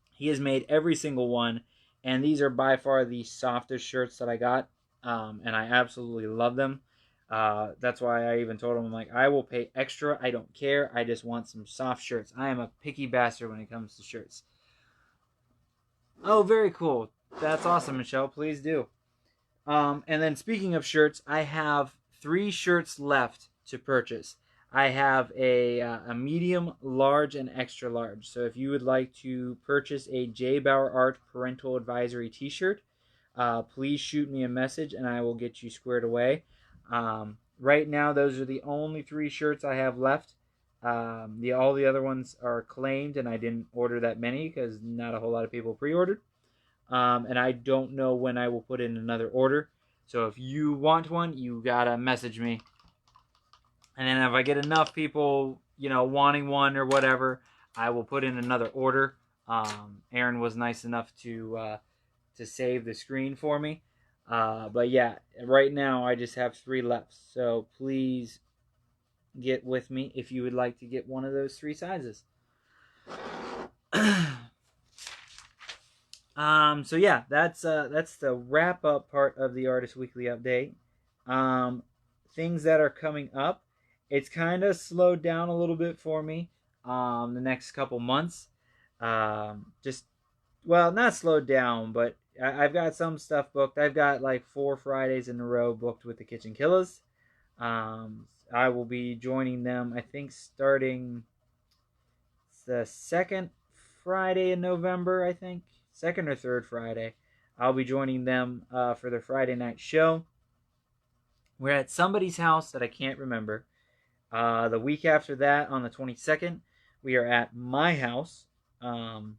He has made every single one, and these are by far the softest shirts that I got, and I absolutely love them. That's why I even told him, I'm like, I will pay extra. I don't care. I just want some soft shirts. I am a picky bastard when it comes to shirts. Oh, very cool. That's awesome, Michelle. Please do. And then speaking of shirts, I have 3 shirts left to purchase. I have a medium, large, and extra large. So if you would like to purchase a JBauerart Parental Advisory t-shirt, please shoot me a message and I will get you squared away. Right now, those are the only 3 shirts I have left. All the other ones are claimed, and I didn't order that many because not a whole lot of people pre-ordered. And I don't know when I will put in another order. So if you want one, you gotta message me. And then if I get enough people, wanting one or whatever, I will put in another order. Aaron was nice enough to save the screen for me. But yeah, right now I just have 3 left. So please get with me if you would like to get one of those 3 sizes. So yeah, that's the wrap up part of the Artist Weekly Update. Things that are coming up. It's kind of slowed down a little bit for me. The next couple months. Not slowed down, but I've got some stuff booked. I've got like 4 Fridays in a row booked with the Kitchen Killers. I will be joining them, I think, starting the second Friday in November, I think. Second or third Friday. I'll be joining them for their Friday night show. We're at somebody's house that I can't remember. The week after that, on the 22nd, we are at my house. And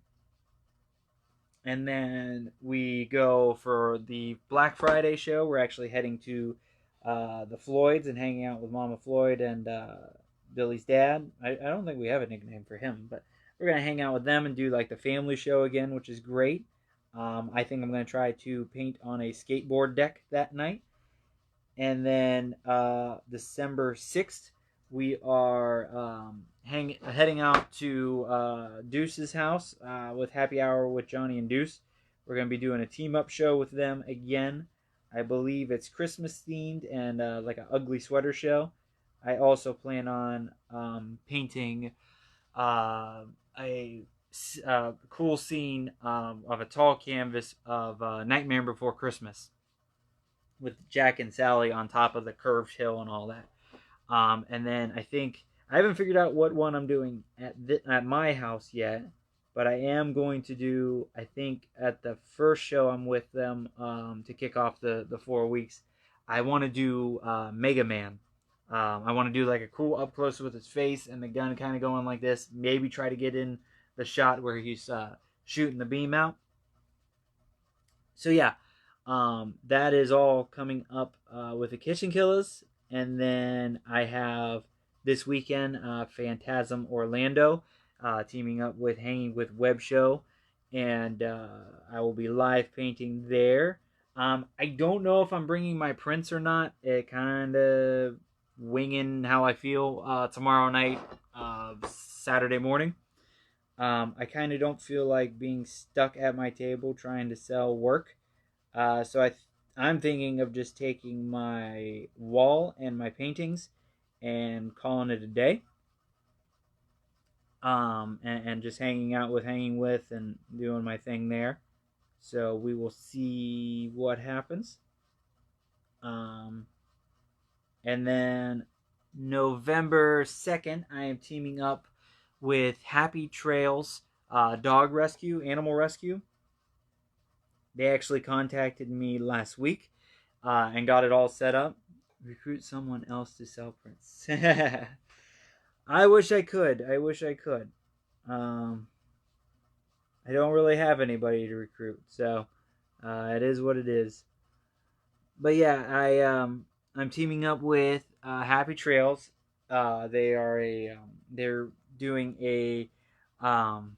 then we go for the Black Friday show. We're actually heading to the Floyds and hanging out with Mama Floyd and Billy's dad. I don't think we have a nickname for him, but we're going to hang out with them and do like the family show again, which is great. I think I'm going to try to paint on a skateboard deck that night. And then December 6th, we are heading out to Deuce's house with Happy Hour with Johnny and Deuce. We're going to be doing a team-up show with them again. I believe it's Christmas themed and like an ugly sweater show. I also plan on painting a cool scene of a tall canvas of Nightmare Before Christmas with Jack and Sally on top of the curved hill and all that. And then I think I haven't figured out what one I'm doing at my house yet, but I am going to do, I think at the first show I'm with them to kick off the 4 weeks, I want to do Mega Man. I want to do like a cool up close with his face and the gun kind of going like this. Maybe try to get in the shot where he's shooting the beam out. So yeah, that is all coming up with the Kitchen Killers. And then I have this weekend Phantasm Orlando teaming up with Hanging with Web Show. And I will be live painting there. I don't know if I'm bringing my prints or not. It kind of winging how I feel tomorrow night, Saturday morning. I kind of don't feel like being stuck at my table trying to sell work. So I'm thinking of just taking my wall and my paintings and calling it a day. And just hanging out with Hanging With and doing my thing there. So we will see what happens. And then November 2nd, I am teaming up with Happy Trails Animal Rescue. They actually contacted me last week. and got it all set up. Recruit someone else to sell prints. I wish I could. I wish I could. Um, I don't really have anybody to recruit, so it is what it is. But yeah, I'm teaming up with Happy Trails. They're doing um,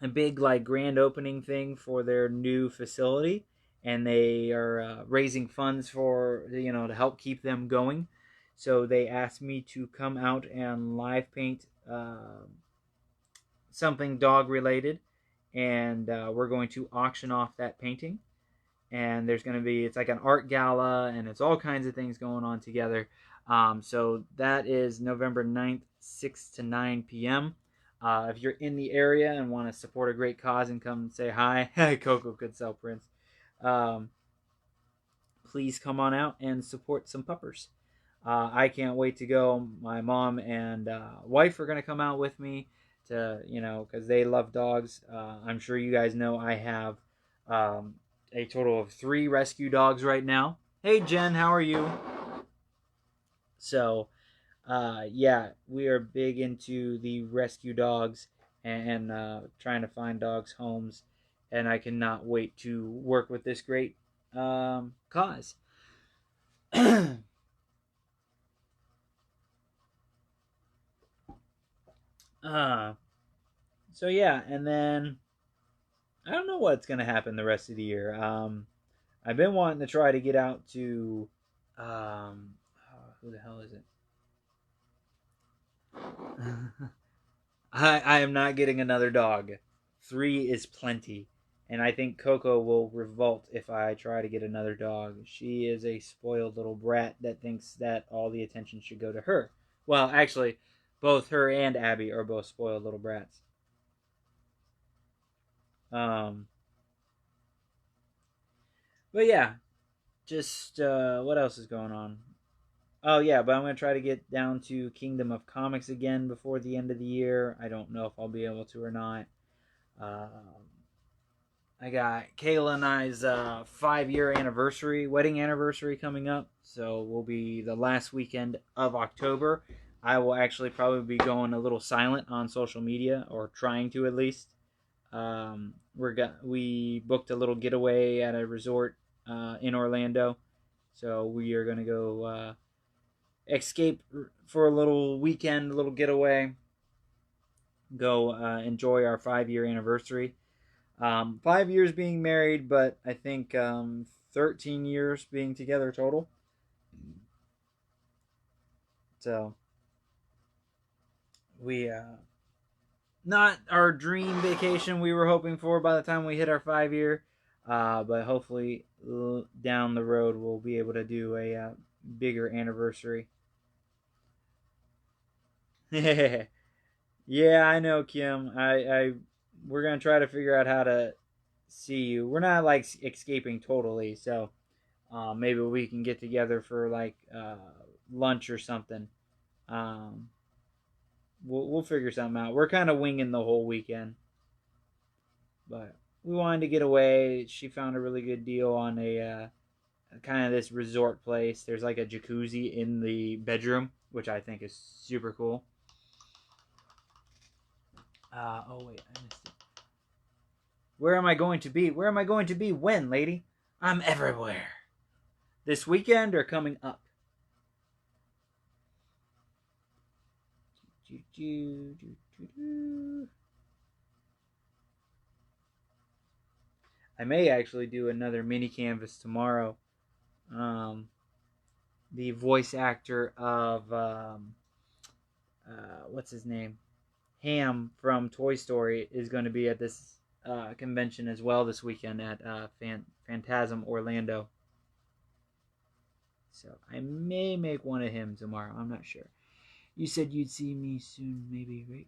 a big like grand opening thing for their new facility, and they are raising funds for to help keep them going. So they asked me to come out and live paint something dog related, and we're going to auction off that painting. And there's going to be it's like an art gala, and it's all kinds of things going on together. So that is November 9th, 6 to 9 p.m. If you're in the area and want to support a great cause and come and say hi, Coco could sell prints. Um, please come on out and support some puppers. I can't wait to go. My mom and wife are going to come out with me to, because they love dogs. I'm sure you guys know I have a total of 3 rescue dogs right now. Hey, Jen, how are you? So, yeah, we are big into the rescue dogs and trying to find dogs homes. And I cannot wait to work with this great cause. uh, so yeah, and then I don't know what's gonna happen the rest of the year. I've been wanting to try to get out to, who the hell is it? I am not getting another dog. 3 is plenty, and I think Coco will revolt if I try to get another dog. She is a spoiled little brat that thinks that all the attention should go to her. Well, actually, both her and Abby are both spoiled little brats. Um, but yeah, just what else is going on? Oh yeah, but I'm gonna try to get down to Kingdom of Comics again before the end of the year. I don't know if I'll be able to or not. I got Kayla and I's 5-year anniversary, wedding anniversary coming up. So we'll be the last weekend of October. I will actually probably be going a little silent on social media, or trying to at least. We booked a little getaway at a resort in Orlando, so we are gonna go escape for a little weekend, a little getaway. Go enjoy our 5-year anniversary. 5 years being married, but I think 13 years being together total. So we not our dream vacation we were hoping for by the time we hit our 5-year, but hopefully down the road we'll be able to do a bigger anniversary. Yeah, I know, Kim. We're gonna try to figure out how to see you. We're not like escaping totally, so maybe we can get together for like lunch or something. Um, we'll figure something out. We're kind of winging the whole weekend, but we wanted to get away. She found a really good deal on a kind of this resort place. There's like a jacuzzi in the bedroom, which I think is super cool. Oh wait, I missed it. Where am I going to be? Where am I going to be when, lady? I'm everywhere. This weekend or coming up? I may actually do another mini canvas tomorrow. The voice actor of what's his name? Ham from Toy Story is going to be at this convention as well this weekend at Phantasm Orlando. So I may make one of him tomorrow. I'm not sure. You said you'd see me soon, maybe, right?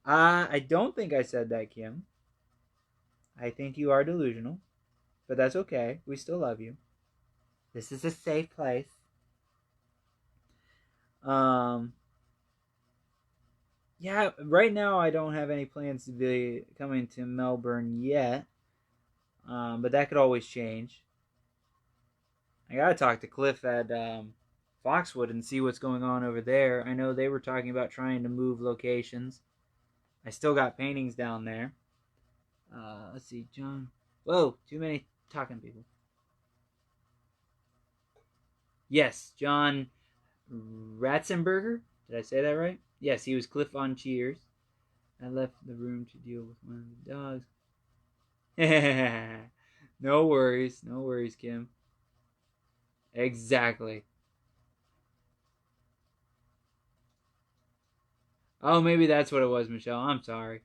I don't think I said that, Kim. I think you are delusional, but that's okay. We still love you. This is a safe place. Um, Yeah, right now I don't have any plans to be coming to Melbourne yet, but that could always change. I gotta talk to Cliff at Foxwood and see what's going on over there. I know they were talking about trying to move locations. I still got paintings down there. Let's see, John. Whoa, too many talking people. Yes, John Ratzenberger. Did I say that right? Yes, he was Cliff on Cheers. I left the room to deal with one of the dogs. No worries, Kim. Exactly. Oh, maybe that's what it was, Michelle. I'm sorry.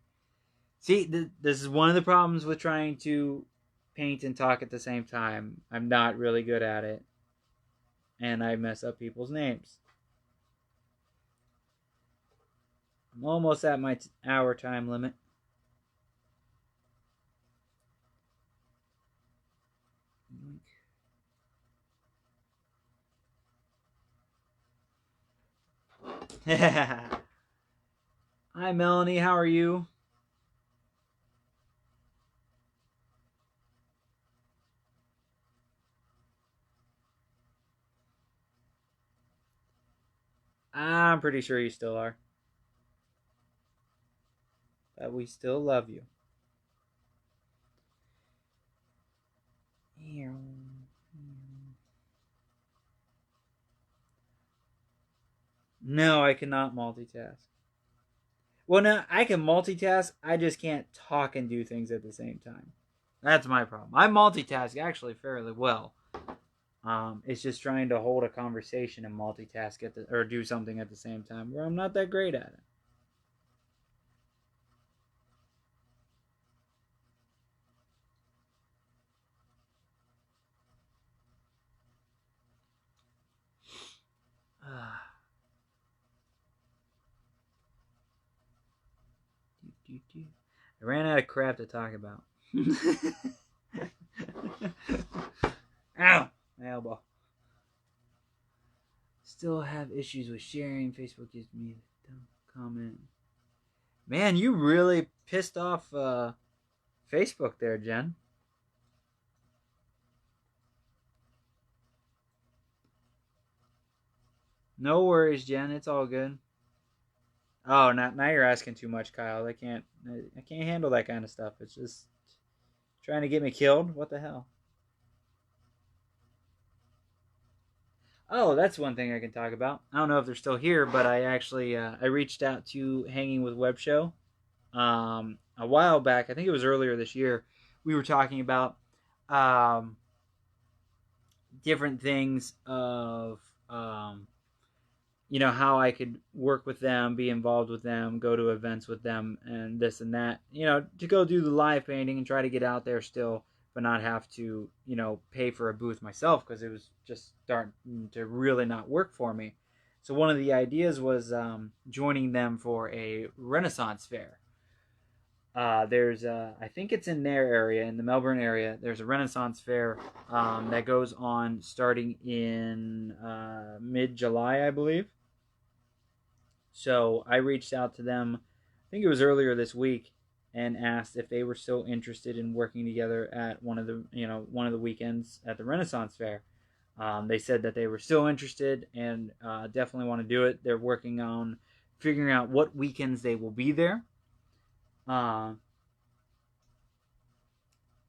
See, this is one of the problems with trying to paint and talk at the same time. I'm not really good at it, and I mess up people's names. I'm almost at my hour time limit. Hi, Melanie. How are you? I'm pretty sure you still are. But we still love you. No, I cannot multitask. Well, no, I can multitask. I just can't talk and do things at the same time. That's my problem. I multitask actually fairly well. It's just trying to hold a conversation and multitask or do something at the same time where I'm not that great at it. I ran out of crap to talk about. Ow! My elbow. Still have issues with sharing. Facebook gives me a dumb comment. Man, you really pissed off Facebook there, Jen. No worries, Jen. It's all good. Oh, now you're asking too much, Kyle. I can't handle that kind of stuff. It's just trying to get me killed. What the hell? Oh, that's one thing I can talk about. I don't know if they're still here, but I actually I reached out to Hanging with Web Show a while back. I think it was earlier this year. We were talking about um, different things of how I could work with them, be involved with them, go to events with them, and this and that. To go do the live painting and try to get out there still, but not have to pay for a booth myself because it was just starting to really not work for me. So one of the ideas was joining them for a Renaissance fair. There's I think it's in their area, in the Melbourne area. There's a Renaissance fair that goes on starting in mid-July, I believe. So I reached out to them, I think it was earlier this week, and asked if they were still interested in working together at one of the weekends at the Renaissance Fair. They said that they were still interested and definitely want to do it. They're working on figuring out what weekends they will be there. Uh,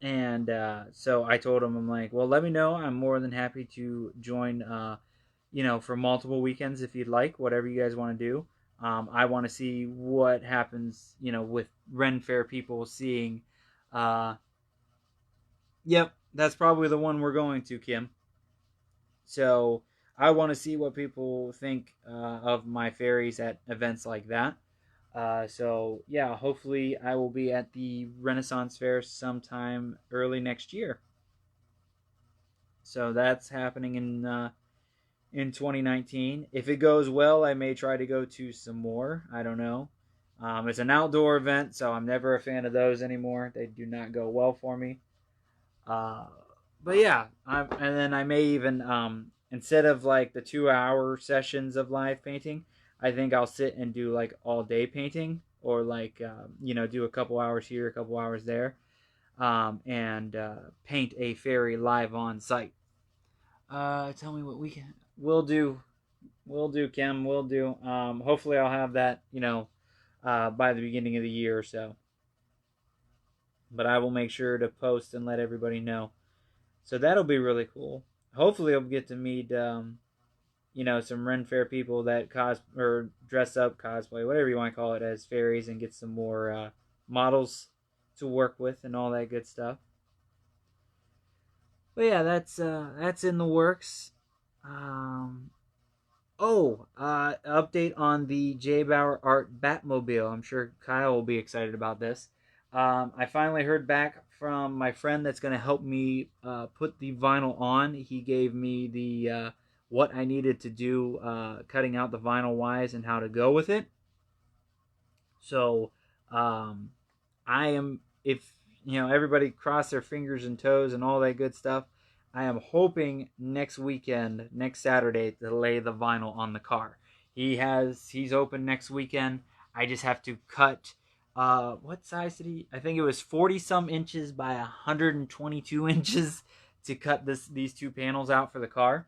and so I told them, I'm like, well, let me know. I'm more than happy to join, for multiple weekends if you'd like, whatever you guys want to do. I want to see what happens, with Ren Fair people seeing. Yep, that's probably the one we're going to, Kim. So I want to see what people think of my fairies at events like that. So yeah, hopefully I will be at the Renaissance Fair sometime early next year. So that's happening in 2019. If it goes well, I may try to go to some more. I don't know. It's an outdoor event, so I'm never a fan of those anymore. They do not go well for me. Uh, but yeah, and then I may even instead of like the 2-hour sessions of live painting, I think I'll sit and do like all day painting, or like do a couple hours here, a couple hours there, and paint a ferry live on site. Tell me what we can. We'll do. We'll do, Kim. We'll do. Hopefully, I'll have that. By the beginning of the year or so. But I will make sure to post and let everybody know. So that'll be really cool. Hopefully, I'll get to meet some Ren Fair people that or dress up, cosplay, whatever you want to call it, as fairies, and get some more models to work with and all that good stuff. But yeah, that's in the works. Update on the JBauerart Batmobile. I'm sure Kyle will be excited about this. I finally heard back from my friend that's going to help me put the vinyl on. He gave me the what I needed to do, cutting out the vinyl wise and how to go with it. So I am, if everybody cross their fingers and toes and all that good stuff, I am hoping next weekend, next Saturday, to lay the vinyl on the car. He's open next weekend. I just have to cut. What size did he? I think it was 40 some inches by 122 inches to cut these two panels out for the car.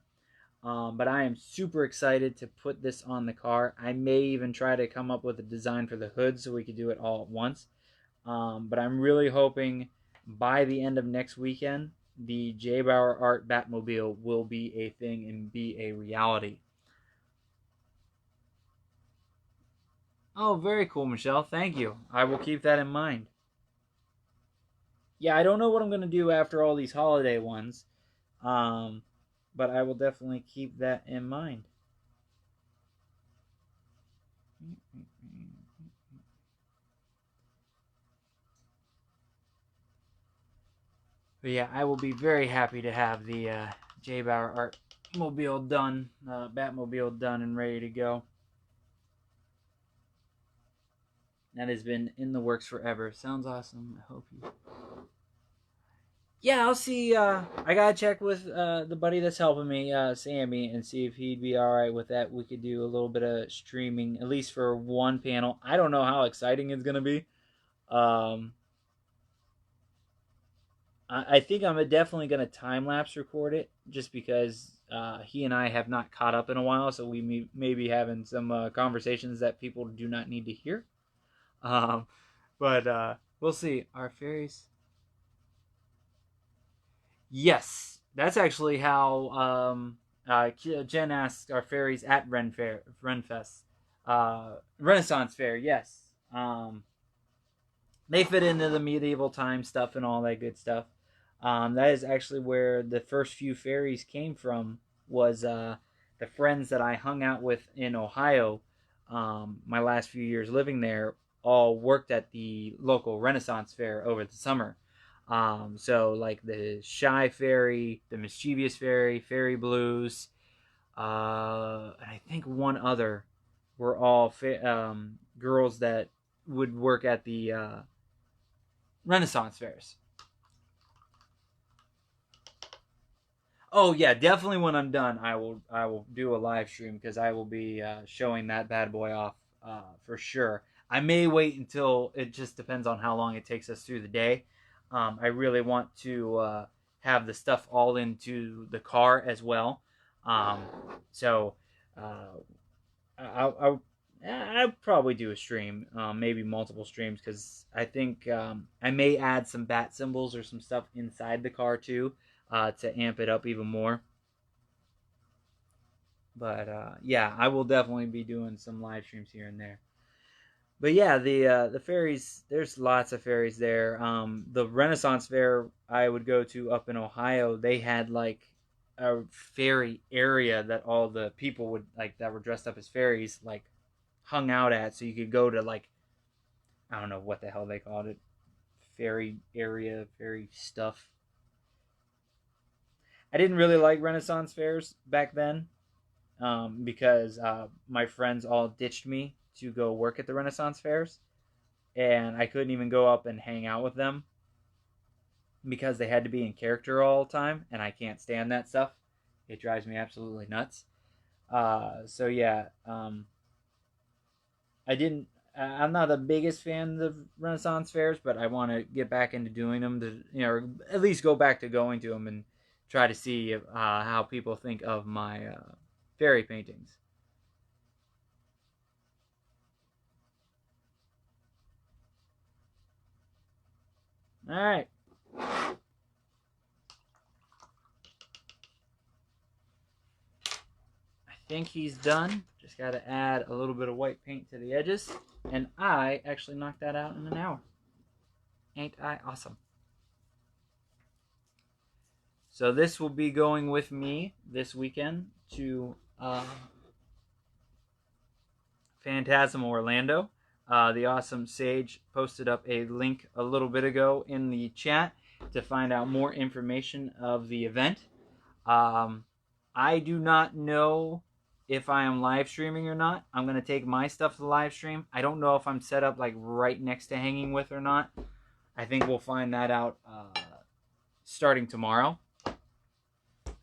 But I am super excited to put this on the car. I may even try to come up with a design for the hood so we could do it all at once. But I'm really hoping by the end of next weekend, the JBauerart Batmobile will be a thing and be a reality. Oh, very cool, Michelle. Thank you. I will keep that in mind. Yeah, I don't know what I'm going to do after all these holiday ones, but I will definitely keep that in mind. But yeah, I will be very happy to have the JBauerart mobile done, Batmobile done and ready to go. That has been in the works forever. Sounds awesome. I hope you. Yeah, I'll see. I gotta check with the buddy that's helping me, Sammy, and see if he'd be all right with that. We could do a little bit of streaming, at least for one panel. I don't know how exciting it's gonna be. Um, I think I'm definitely gonna time lapse record it, just because he and I have not caught up in a while, so we may be having some conversations that people do not need to hear. Um, but we'll see. Our fairies. Yes, that's actually how Jen asked, our fairies at Renfest, Renaissance Fair. Yes, they fit into the medieval time stuff and all that good stuff. That is actually where the first few fairies came from. Was the friends that I hung out with in Ohio. My last few years living there, all worked at the local Renaissance Fair over the summer. So like the Shy Fairy, the Mischievous Fairy, Fairy Blues, and I think one other were all girls that would work at the Renaissance fairs. Oh yeah, definitely when I'm done, I will do a live stream, because I will be showing that bad boy off for sure. I may wait until, it just depends on how long it takes us through the day. I really want to have the stuff all into the car as well. So I'll probably do a stream, maybe multiple streams, because I think I may add some bat symbols or some stuff inside the car too, to amp it up even more. But yeah, I will definitely be doing some live streams here and there. But yeah, the fairies. There's lots of fairies there. The Renaissance Fair I would go to up in Ohio, they had like a fairy area that all the people would like that were dressed up as fairies like hung out at, so you could go to like, I don't know what the hell they called it, fairy area, fairy stuff. I didn't really like Renaissance fairs back then, because my friends all ditched me to go work at the Renaissance fairs, and I couldn't even go up and hang out with them because they had to be in character all the time, and I can't stand that stuff. It drives me absolutely nuts. So yeah, I didn't. I'm not the biggest fan of Renaissance fairs, but I want to get back into doing them to, or at least go back to going to them and try to see how people think of my fairy paintings. All right. I think he's done. Just got to add a little bit of white paint to the edges. And I actually knocked that out in an hour. Ain't I awesome? So this will be going with me this weekend to Phantasm Orlando. The awesome Sage posted up a link a little bit ago in the chat to find out more information of the event. I do not know if I am live streaming or not. I'm going to take my stuff to the live stream. I don't know if I'm set up like right next to Hanging With or not. I think we'll find that out starting tomorrow.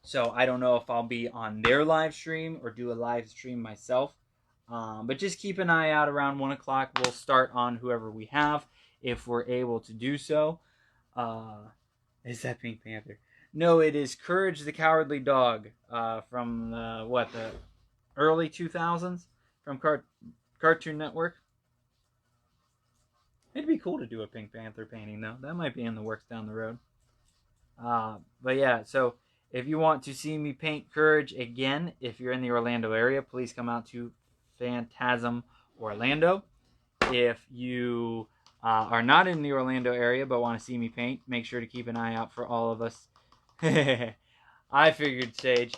So I don't know if I'll be on their live stream or do a live stream myself. But just keep an eye out around 1 o'clock. We'll start on whoever we have if we're able to do so. Is that Pink Panther? No, it is Courage the Cowardly Dog from the early 2000s from Cartoon Network. It'd be cool to do a Pink Panther painting, though. That might be in the works down the road. But yeah, so if you want to see me paint Courage again, if you're in the Orlando area, please come out to Phantasm Orlando. If you are not in the Orlando area but want to see me paint, make sure to keep an eye out for all of us. I figured, Sage.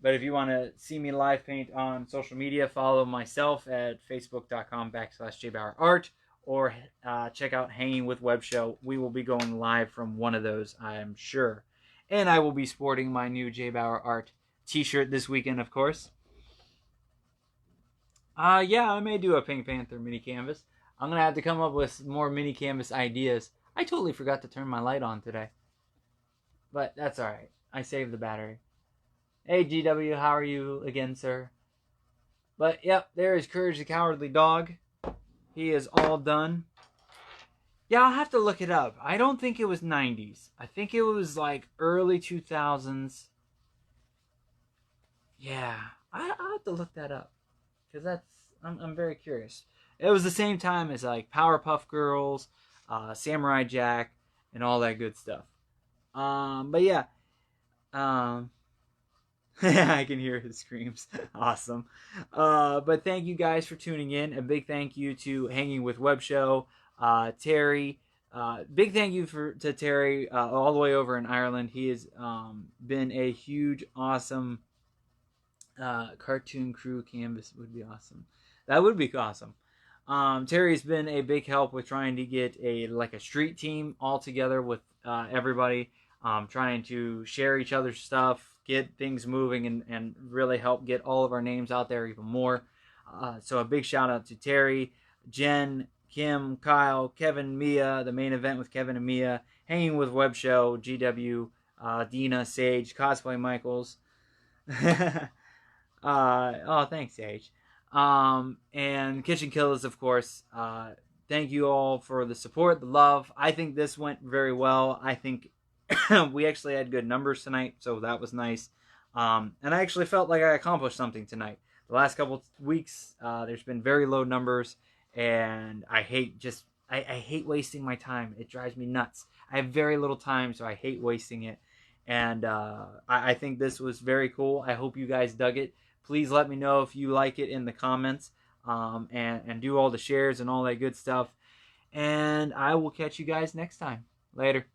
But if you want to see me live paint on social media, follow myself at facebook.com/JBauerart or check out Hanging With Web Show. We will be going live from one of those, I'm sure. And I will be sporting my new JBauerart t-shirt this weekend, of course. Yeah, I may do a Pink Panther mini canvas. I'm going to have to come up with more mini canvas ideas. I totally forgot to turn my light on today. But that's alright. I saved the battery. Hey, GW, how are you again, sir? But, yep, there is Courage the Cowardly Dog. He is all done. Yeah, I'll have to look it up. I don't think it was 90s. I think it was like early 2000s. Yeah, I'll have to look that up. Because I'm very curious. It was the same time as like Powerpuff Girls, Samurai Jack, and all that good stuff. But yeah. I can hear his screams. Awesome. But thank you guys for tuning in. A big thank you to Hanging With Web Show, Terry. Big thank you to Terry all the way over in Ireland. He has been a huge, awesome cartoon crew canvas. Would be awesome. That would be awesome. Terry's been a big help with trying to get a street team all together with everybody, trying to share each other's stuff, get things moving, and really help get all of our names out there even more. So a big shout out to Terry, Jen, Kim, Kyle, Kevin, Mia, the main event with Kevin and Mia, Hanging With Web Show, GW, Dina, Sage, Cosplay Michaels. Oh, thanks, Sage. And Kitchen Killers, of course. Thank you all for the support, the love. I think this went very well. I think we actually had good numbers tonight, so that was nice. And I actually felt like I accomplished something tonight. The last couple weeks, there's been very low numbers, and I hate I hate wasting my time. It drives me nuts. I have very little time, so I hate wasting it. And I think this was very cool. I hope you guys dug it. Please let me know if you like it in the comments, and do all the shares and all that good stuff. And I will catch you guys next time. Later.